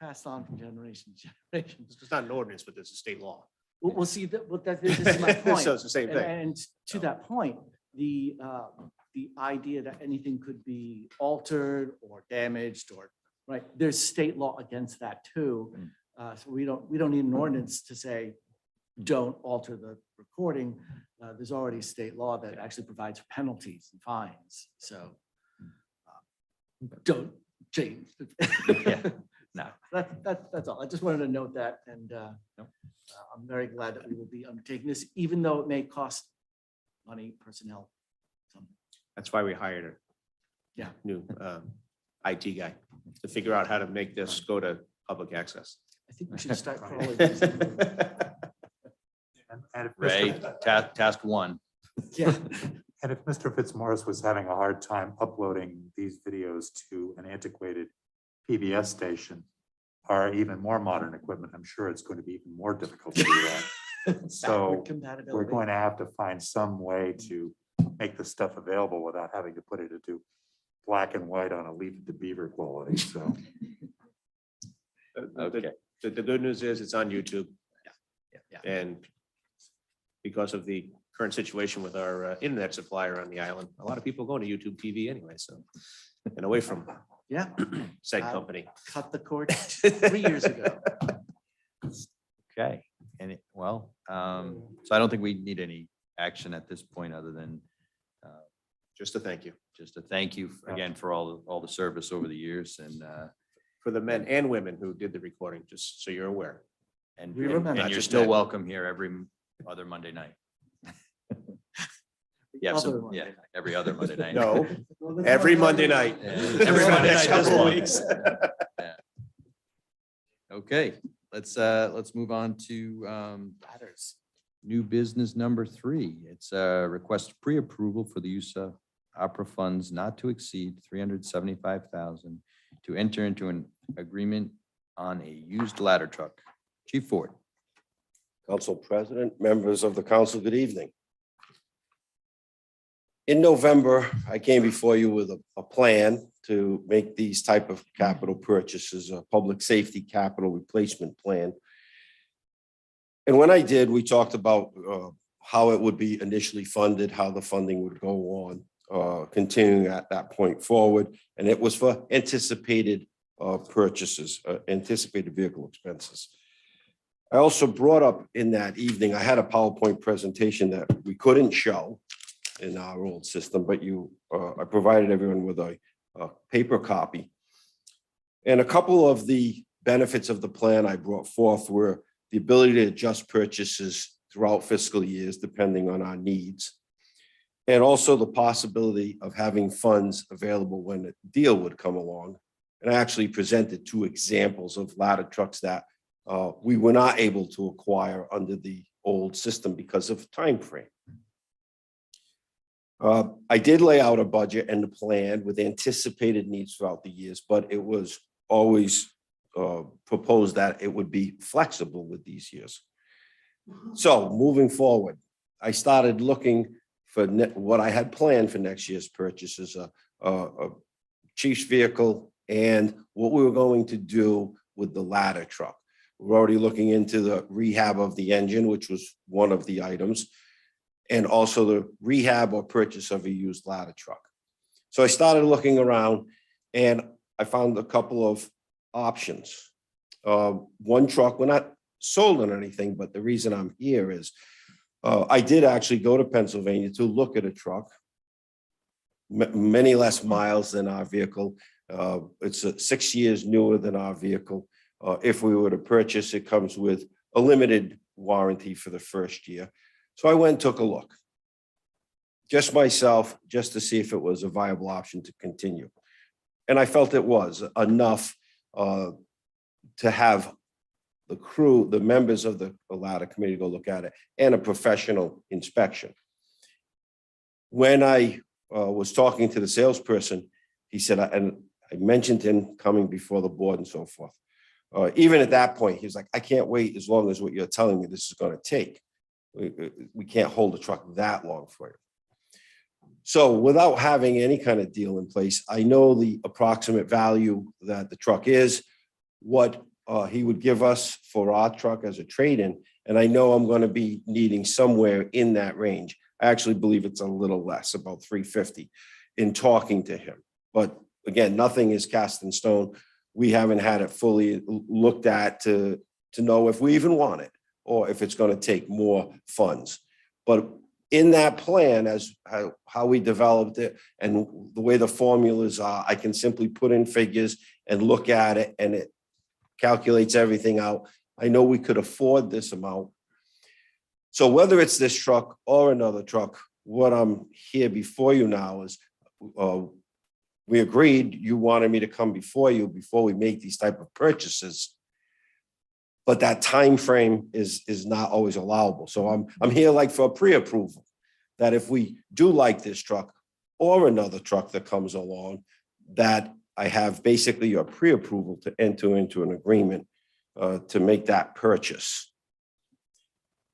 Speaker 11: passed on from generation to generation.
Speaker 4: It's not an ordinance, but there's a state law.
Speaker 11: We'll see that. Well, this is my point.
Speaker 4: So it's the same thing.
Speaker 11: And to that point, the idea that anything could be altered or damaged or, right, there's state law against that too. So we don't need an ordinance to say, don't alter the recording. There's already state law that actually provides penalties and fines. So don't change.
Speaker 1: Yeah. No.
Speaker 11: That's all. I just wanted to note that, and I'm very glad that we will be undertaking this, even though it may cost money, personnel. Something.
Speaker 4: That's why we hired a new IT guy to figure out how to make this go to public access.
Speaker 11: I think we should start crawling.
Speaker 5: And if
Speaker 1: Ray,
Speaker 5: Mr.
Speaker 1: task one.
Speaker 11: Yeah.
Speaker 5: And if Mr. Fitzmaurice was having a hard time uploading these videos to an antiquated PBS station or even more modern equipment, I'm sure it's going to be even more difficult to do that. So
Speaker 11: Backward compatibility.
Speaker 5: we're going to have to find some way to make the stuff available without having to put it into black and white on a Leave It to Beaver quality, so.
Speaker 1: Okay.
Speaker 4: The good news is it's on YouTube.
Speaker 11: Yeah.
Speaker 4: And because of the current situation with our internet supplier on the island, a lot of people go to YouTube TV anyway, so, and away from
Speaker 11: Yeah,
Speaker 4: said
Speaker 11: I-
Speaker 4: company.
Speaker 11: cut the cord 3 years ago.
Speaker 1: Okay, and well, so I don't think we need any action at this point other than
Speaker 4: Just to thank you
Speaker 1: just a thank you again for all the service over the years and
Speaker 4: for the men and women who did the recording, just so you're aware.
Speaker 1: and
Speaker 11: We
Speaker 1: and-
Speaker 11: remember.
Speaker 1: and
Speaker 4: Not
Speaker 1: you're
Speaker 4: just
Speaker 1: still
Speaker 4: men.
Speaker 1: welcome here every other Monday night. Yeah,
Speaker 11: Other Monday
Speaker 1: yeah,
Speaker 11: night.
Speaker 1: every other Monday night.
Speaker 4: No, every Monday night.
Speaker 1: Yeah.
Speaker 4: Every Monday
Speaker 1: Next
Speaker 4: night this
Speaker 1: couple
Speaker 4: week.
Speaker 1: weeks. Yeah. Okay, let's move on to
Speaker 11: Ladders.
Speaker 1: new business number 3. It's a request pre-approval for the use of opera funds not to exceed $375,000 to enter into an agreement on a used ladder truck. Chief Ford.
Speaker 16: Council President, members of the council, good evening. In November, I came before you with a plan to make these type of capital purchases, a public safety capital replacement plan. And when I did, we talked about how it would be initially funded, how the funding would go on, continuing at that point forward. And it was for anticipated purchases, anticipated vehicle expenses. I also brought up in that evening, I had a PowerPoint presentation that we couldn't show in our old system, but I provided everyone with a paper copy. And a couple of the benefits of the plan I brought forth were the ability to adjust purchases throughout fiscal years, depending on our needs. And also the possibility of having funds available when a deal would come along. And I actually presented 2 examples of ladder trucks that we were not able to acquire under the old system because of time frame. I did lay out a budget and a plan with anticipated needs throughout the years, but it was always proposed that it would be flexible with these years. So moving forward, I started looking for what I had planned for next year's purchases, a chief's vehicle and what we were going to do with the ladder truck. We're already looking into the rehab of the engine, which was one of the items, and also the rehab or purchase of a used ladder truck. So I started looking around and I found a couple of options. One truck, we're not sold on anything, but the reason I'm here is I did actually go to Pennsylvania to look at a truck, many less miles than our vehicle. It's 6 years newer than our vehicle. If we were to purchase, it comes with a limited warranty for the first year. So I went and took a look. Just myself, just to see if it was a viable option to continue. And I felt it was enough to have the crew, the members of the ladder committee go look at it, and a professional inspection. When I was talking to the salesperson, he said, and I mentioned him coming before the board and so forth. Even at that point, he was like, I can't wait as long as what you're telling me this is going to take. We can't hold the truck that long for you. So without having any kind of deal in place, I know the approximate value that the truck is, what he would give us for our truck as a trade-in, and I know I'm going to be needing somewhere in that range. I actually believe it's a little less, about $350 in talking to him. But again, nothing is cast in stone. We haven't had it fully looked at to know if we even want it or if it's going to take more funds. But in that plan, as how we developed it and the way the formulas are, I can simply put in figures and look at it and it calculates everything out. I know we could afford this amount. So whether it's this truck or another truck, what I'm here before you now is we agreed you wanted me to come before you before we make these type of purchases. But that time frame is not always allowable. So I'm here like for a pre-approval, that if we do like this truck or another truck that comes along, that I have basically a pre-approval to enter into an agreement to make that purchase.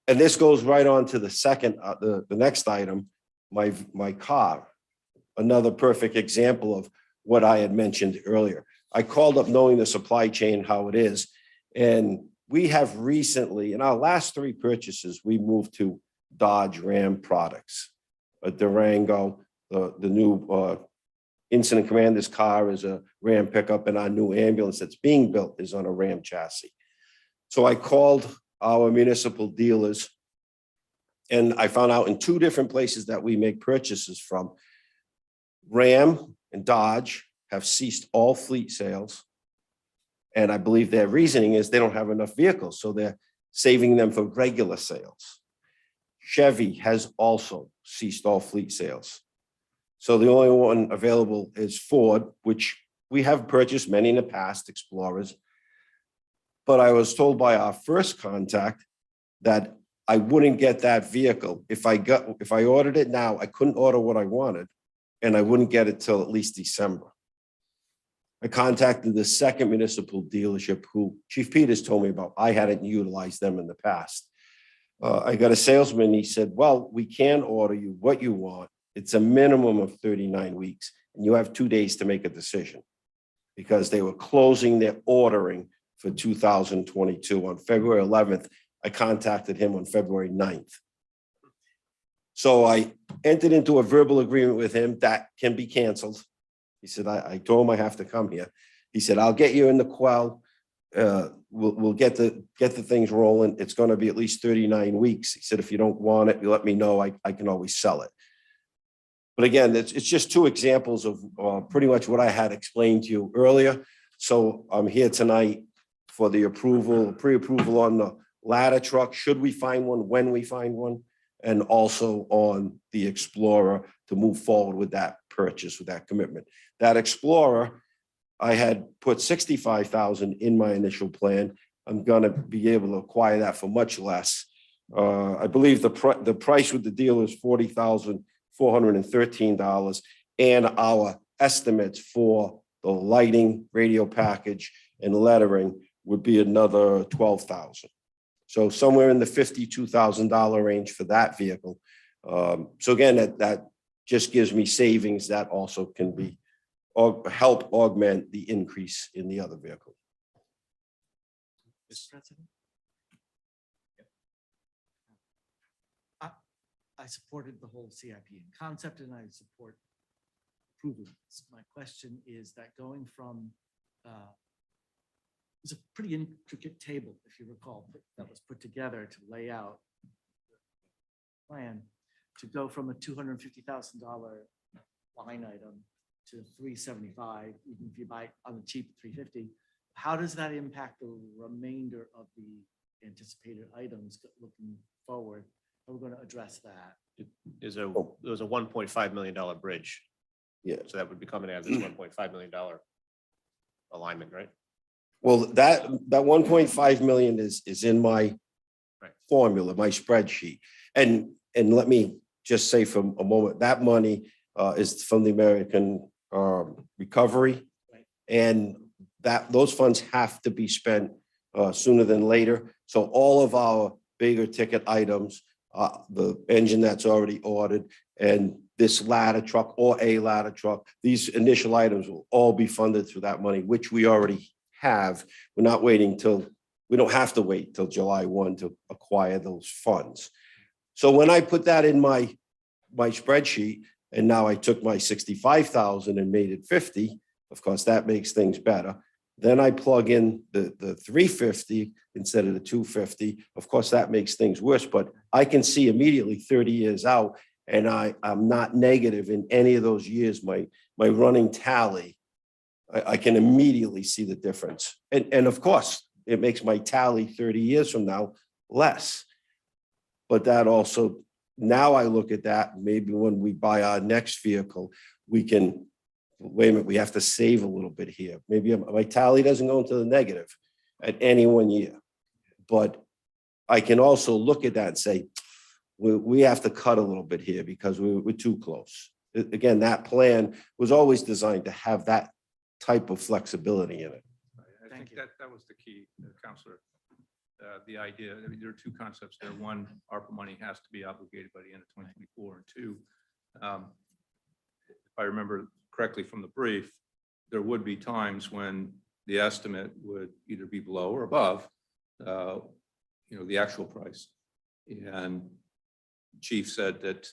Speaker 16: And this goes right on to the second, the next item, my car. Another perfect example of what I had mentioned earlier. I called up knowing the supply chain, how it is. And we have recently, in our last 3 purchases, we moved to Dodge Ram products. A Durango, the new incident commander's car is a Ram pickup, and our new ambulance that's being built is on a Ram chassis. So I called our municipal dealers, and I found out in 2 different places that we make purchases from, Ram and Dodge have ceased all fleet sales. And I believe their reasoning is they don't have enough vehicles, so they're saving them for regular sales. Chevy has also ceased all fleet sales. So the only one available is Ford, which we have purchased many in the past, Explorers. But I was told by our first contact that I wouldn't get that vehicle. If I ordered it now, I couldn't order what I wanted, and I wouldn't get it till at least December. I contacted the second municipal dealership who Chief Peters told me about. I hadn't utilized them in the past. I got a salesman. He said, well, we can order you what you want. It's a minimum of 39 weeks, and you have 2 days to make a decision, because they were closing their ordering for 2022 on February 11th. I contacted him on February 9th. So I entered into a verbal agreement with him that can be canceled. He said, I told him I have to come here. He said, I'll get you in the quell. We'll get the things rolling. It's going to be at least 39 weeks. He said, if you don't want it, you let me know. I can always sell it. But again, it's just 2 examples of pretty much what I had explained to you earlier. So I'm here tonight for the pre-approval on the ladder truck, should we find one, when we find one, and also on the Explorer to move forward with that purchase, with that commitment. That Explorer, I had put $65,000 in my initial plan. I'm gonna be able to acquire that for much less. I believe the price with the deal is $40,413, and our estimates for the lighting, radio package, and lettering would be another $12,000. So somewhere in the $52,000 range for that vehicle. So again, that just gives me savings that also can be or help augment the increase in the other vehicle.
Speaker 11: Mr. President? I supported the whole CIP in concept, and I support approving this. My question is that going from it's a pretty intricate table, if you recall, that was put together to lay out the plan to go from a $250,000 line item to 375, even if you buy on the cheap 350. How does that impact the remainder of the anticipated items looking forward? How are we going to address that?
Speaker 4: There was a $1.5 million bridge.
Speaker 16: Yeah.
Speaker 4: So that would be coming out of this $1.5 million alignment, right?
Speaker 16: Well, that 1.5 million is in my formula, my spreadsheet. And let me just say for a moment, that money is from the American Recovery. And those funds have to be spent sooner than later. So all of our bigger ticket items, the engine that's already ordered, and this ladder truck or a ladder truck, these initial items will all be funded through that money, which we already have. We're not waiting we don't have to wait till July 1 to acquire those funds. So when I put that in my spreadsheet, and now I took my 65,000 and made it 50, of course, that makes things better. Then I plug in the 350 instead of the 250. Of course, that makes things worse, but I can see immediately 30 years out, and I'm not negative in any of those years. My running tally, I can immediately see the difference. And of course, it makes my tally 30 years from now less. But that also, now I look at that, maybe when we buy our next vehicle, we can, wait a minute, we have to save a little bit here. Maybe my tally doesn't go into the negative at any one year. But I can also look at that and say, we have to cut a little bit here because we're too close. Again, that plan was always designed to have that type of flexibility in it.
Speaker 6: I think that was the key, Counselor. The idea, I mean, there are 2 concepts there. One, ARPA money has to be obligated by the end of 2024. And 2, If I remember correctly from the brief, there would be times when the estimate would either be below or above, the actual price. And Chief said that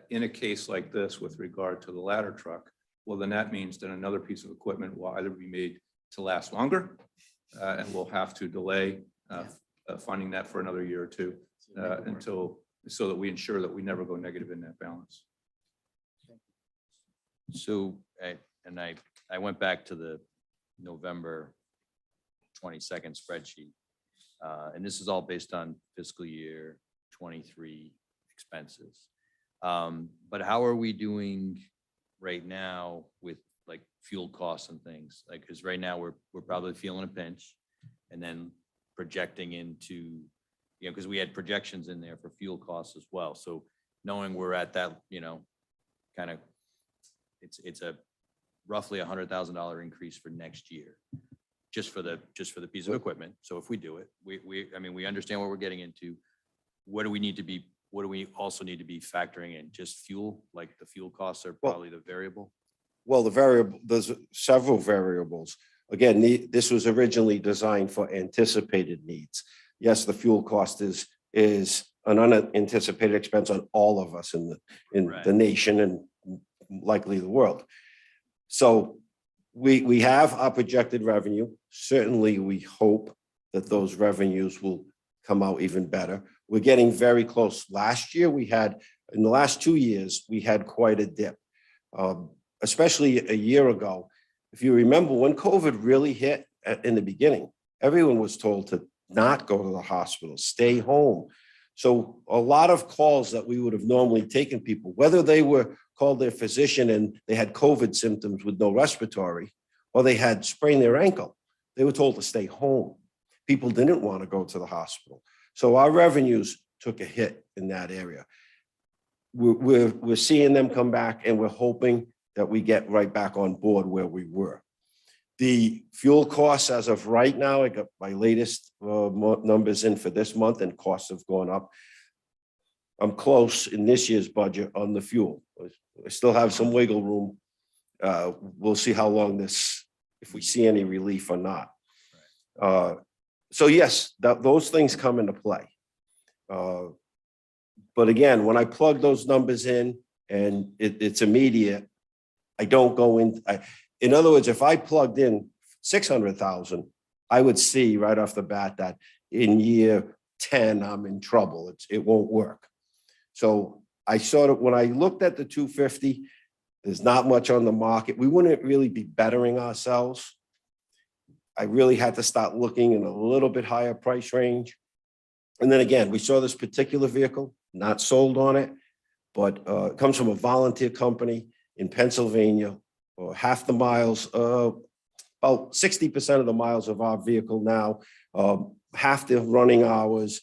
Speaker 6: in a case like this with regard to the ladder truck, well, then that means that another piece of equipment will either be made to last longer and we'll have to delay funding that for another year or two so that we ensure that we never go negative in that balance.
Speaker 1: So, I went back to the November 22nd spreadsheet. And this is all based on fiscal year 23 expenses. But how are we doing right now with like fuel costs and things? Like, because right now we're probably feeling a pinch and then projecting into, because we had projections in there for fuel costs as well. So knowing we're at that, kind of, it's a roughly $100,000 increase for next year, just for the piece of equipment. So if we do it, we understand what we're getting into. What do we also need to be factoring in? Just fuel, like the fuel costs are probably the variable?
Speaker 16: Well, there's several variables. Again, this was originally designed for anticipated needs. Yes, the fuel cost is an unanticipated expense on all of us in the nation and likely the world. So we have our projected revenue. Certainly, we hope that those revenues will come out even better. We're getting very close. Last year, in the last 2 years, we had quite a dip, especially a year ago. If you remember, when COVID really hit in the beginning, everyone was told to not go to the hospital, stay home. So a lot of calls that we would have normally taken people, whether they were called their physician and they had COVID symptoms with no respiratory, or they had sprained their ankle, they were told to stay home. People didn't want to go to the hospital. So our revenues took a hit in that area. We're seeing them come back, and we're hoping that we get right back on board where we were. The fuel costs as of right now, I got my latest numbers in for this month, and costs have gone up. I'm close in this year's budget on the fuel. I still have some wiggle room. We'll see how long if we see any relief or not. So yes, those things come into play. But again, when I plug those numbers in and it's immediate, I don't go in. In other words, if I plugged in 600,000, I would see right off the bat that in year 10, I'm in trouble. It won't work. So when I looked at the 250, there's not much on the market. We wouldn't really be bettering ourselves. I really had to start looking in a little bit higher price range. And then again, we saw this particular vehicle, not sold on it, but it comes from a volunteer company in Pennsylvania. Half the miles, about 60% of the miles of our vehicle now, half the running hours.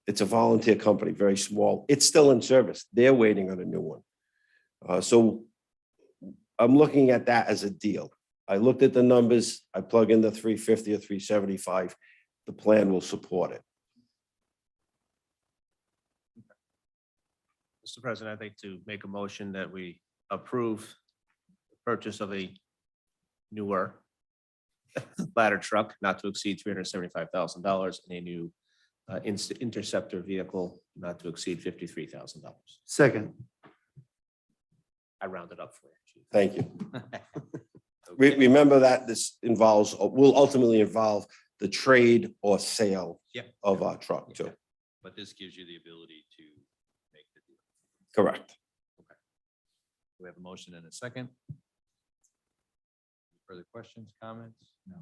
Speaker 16: It's a volunteer company, very small. It's still in service. They're waiting on a new one. So I'm looking at that as a deal. I looked at the numbers. I plug in the 350 or 375. The plan will support it.
Speaker 4: Mr. President, I'd like to make a motion that we approve the purchase of a newer ladder truck not to exceed $375,000 and a new interceptor vehicle not to exceed $53,000.
Speaker 5: Second.
Speaker 4: I rounded up for you, Chief.
Speaker 16: Thank you. Remember that this will ultimately involve the trade or sale of our truck too.
Speaker 1: But this gives you the ability to make the deal.
Speaker 16: Correct.
Speaker 1: Okay. We have a motion and a second. Further questions, comments? No.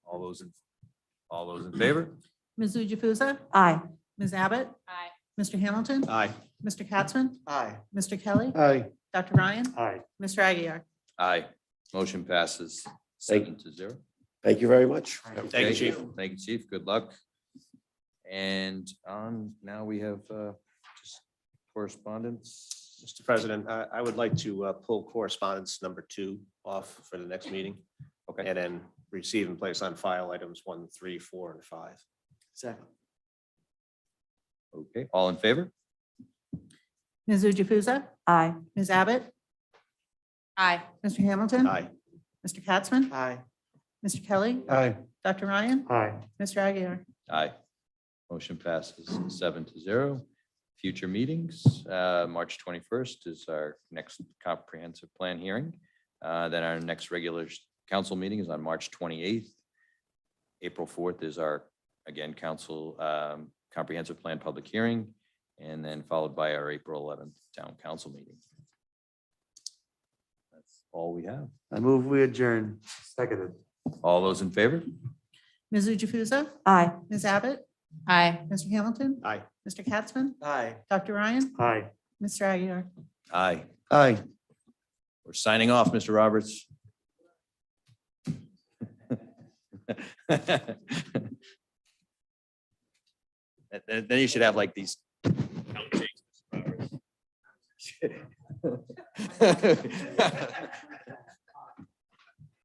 Speaker 1: All those in favor?
Speaker 2: Ms. Jukusa?
Speaker 3: Aye.
Speaker 2: Ms. Abbott?
Speaker 14: Aye.
Speaker 2: Mr. Hamilton?
Speaker 4: Aye.
Speaker 2: Mr. Katzman?
Speaker 11: Aye.
Speaker 2: Mr. Kelly?
Speaker 15: Aye.
Speaker 2: Dr. Ryan?
Speaker 5: Aye.
Speaker 2: Mr. Aguilar?
Speaker 1: Aye. Motion passes
Speaker 16: Thank
Speaker 1: 7-0.
Speaker 16: Thank you very much.
Speaker 4: Thank you, Chief.
Speaker 1: Thank you, Chief. Good luck. And now we have just correspondence.
Speaker 4: Mr. President, I would like to pull correspondence number 2 off for the next meeting.
Speaker 1: Okay.
Speaker 4: And then receive and place on file items 1, 3, 4, and 5.
Speaker 11: Second.
Speaker 1: Okay, all in favor?
Speaker 2: Ms. Jukusa?
Speaker 3: Aye.
Speaker 2: Ms. Abbott?
Speaker 14: Aye.
Speaker 2: Mr. Hamilton?
Speaker 4: Aye.
Speaker 2: Mr. Katzman?
Speaker 11: Aye.
Speaker 2: Mr. Kelly?
Speaker 4: Aye.
Speaker 2: Dr. Ryan?
Speaker 5: Aye.
Speaker 2: Mr. Aguilar?
Speaker 1: Aye. Motion passes 7-0. Future meetings, March 21st is our next comprehensive plan hearing. Then our next regular council meeting is on March 28th. April 4th is our, again, council comprehensive plan public hearing, and then followed by our April 11th town council meeting. That's all we have.
Speaker 11: I move we adjourn.
Speaker 5: Seconded.
Speaker 1: All those in favor?
Speaker 2: Ms. Jukusa?
Speaker 3: Aye.
Speaker 2: Ms. Abbott?
Speaker 14: Aye.
Speaker 2: Mr. Hamilton?
Speaker 4: Aye.
Speaker 2: Mr. Katzman?
Speaker 11: Aye.
Speaker 2: Dr. Ryan?
Speaker 5: Aye.
Speaker 2: Mr. Aguilar?
Speaker 1: Aye.
Speaker 4: Aye.
Speaker 1: We're signing off, Mr. Roberts. Then you should have like these. Mr. Roberts.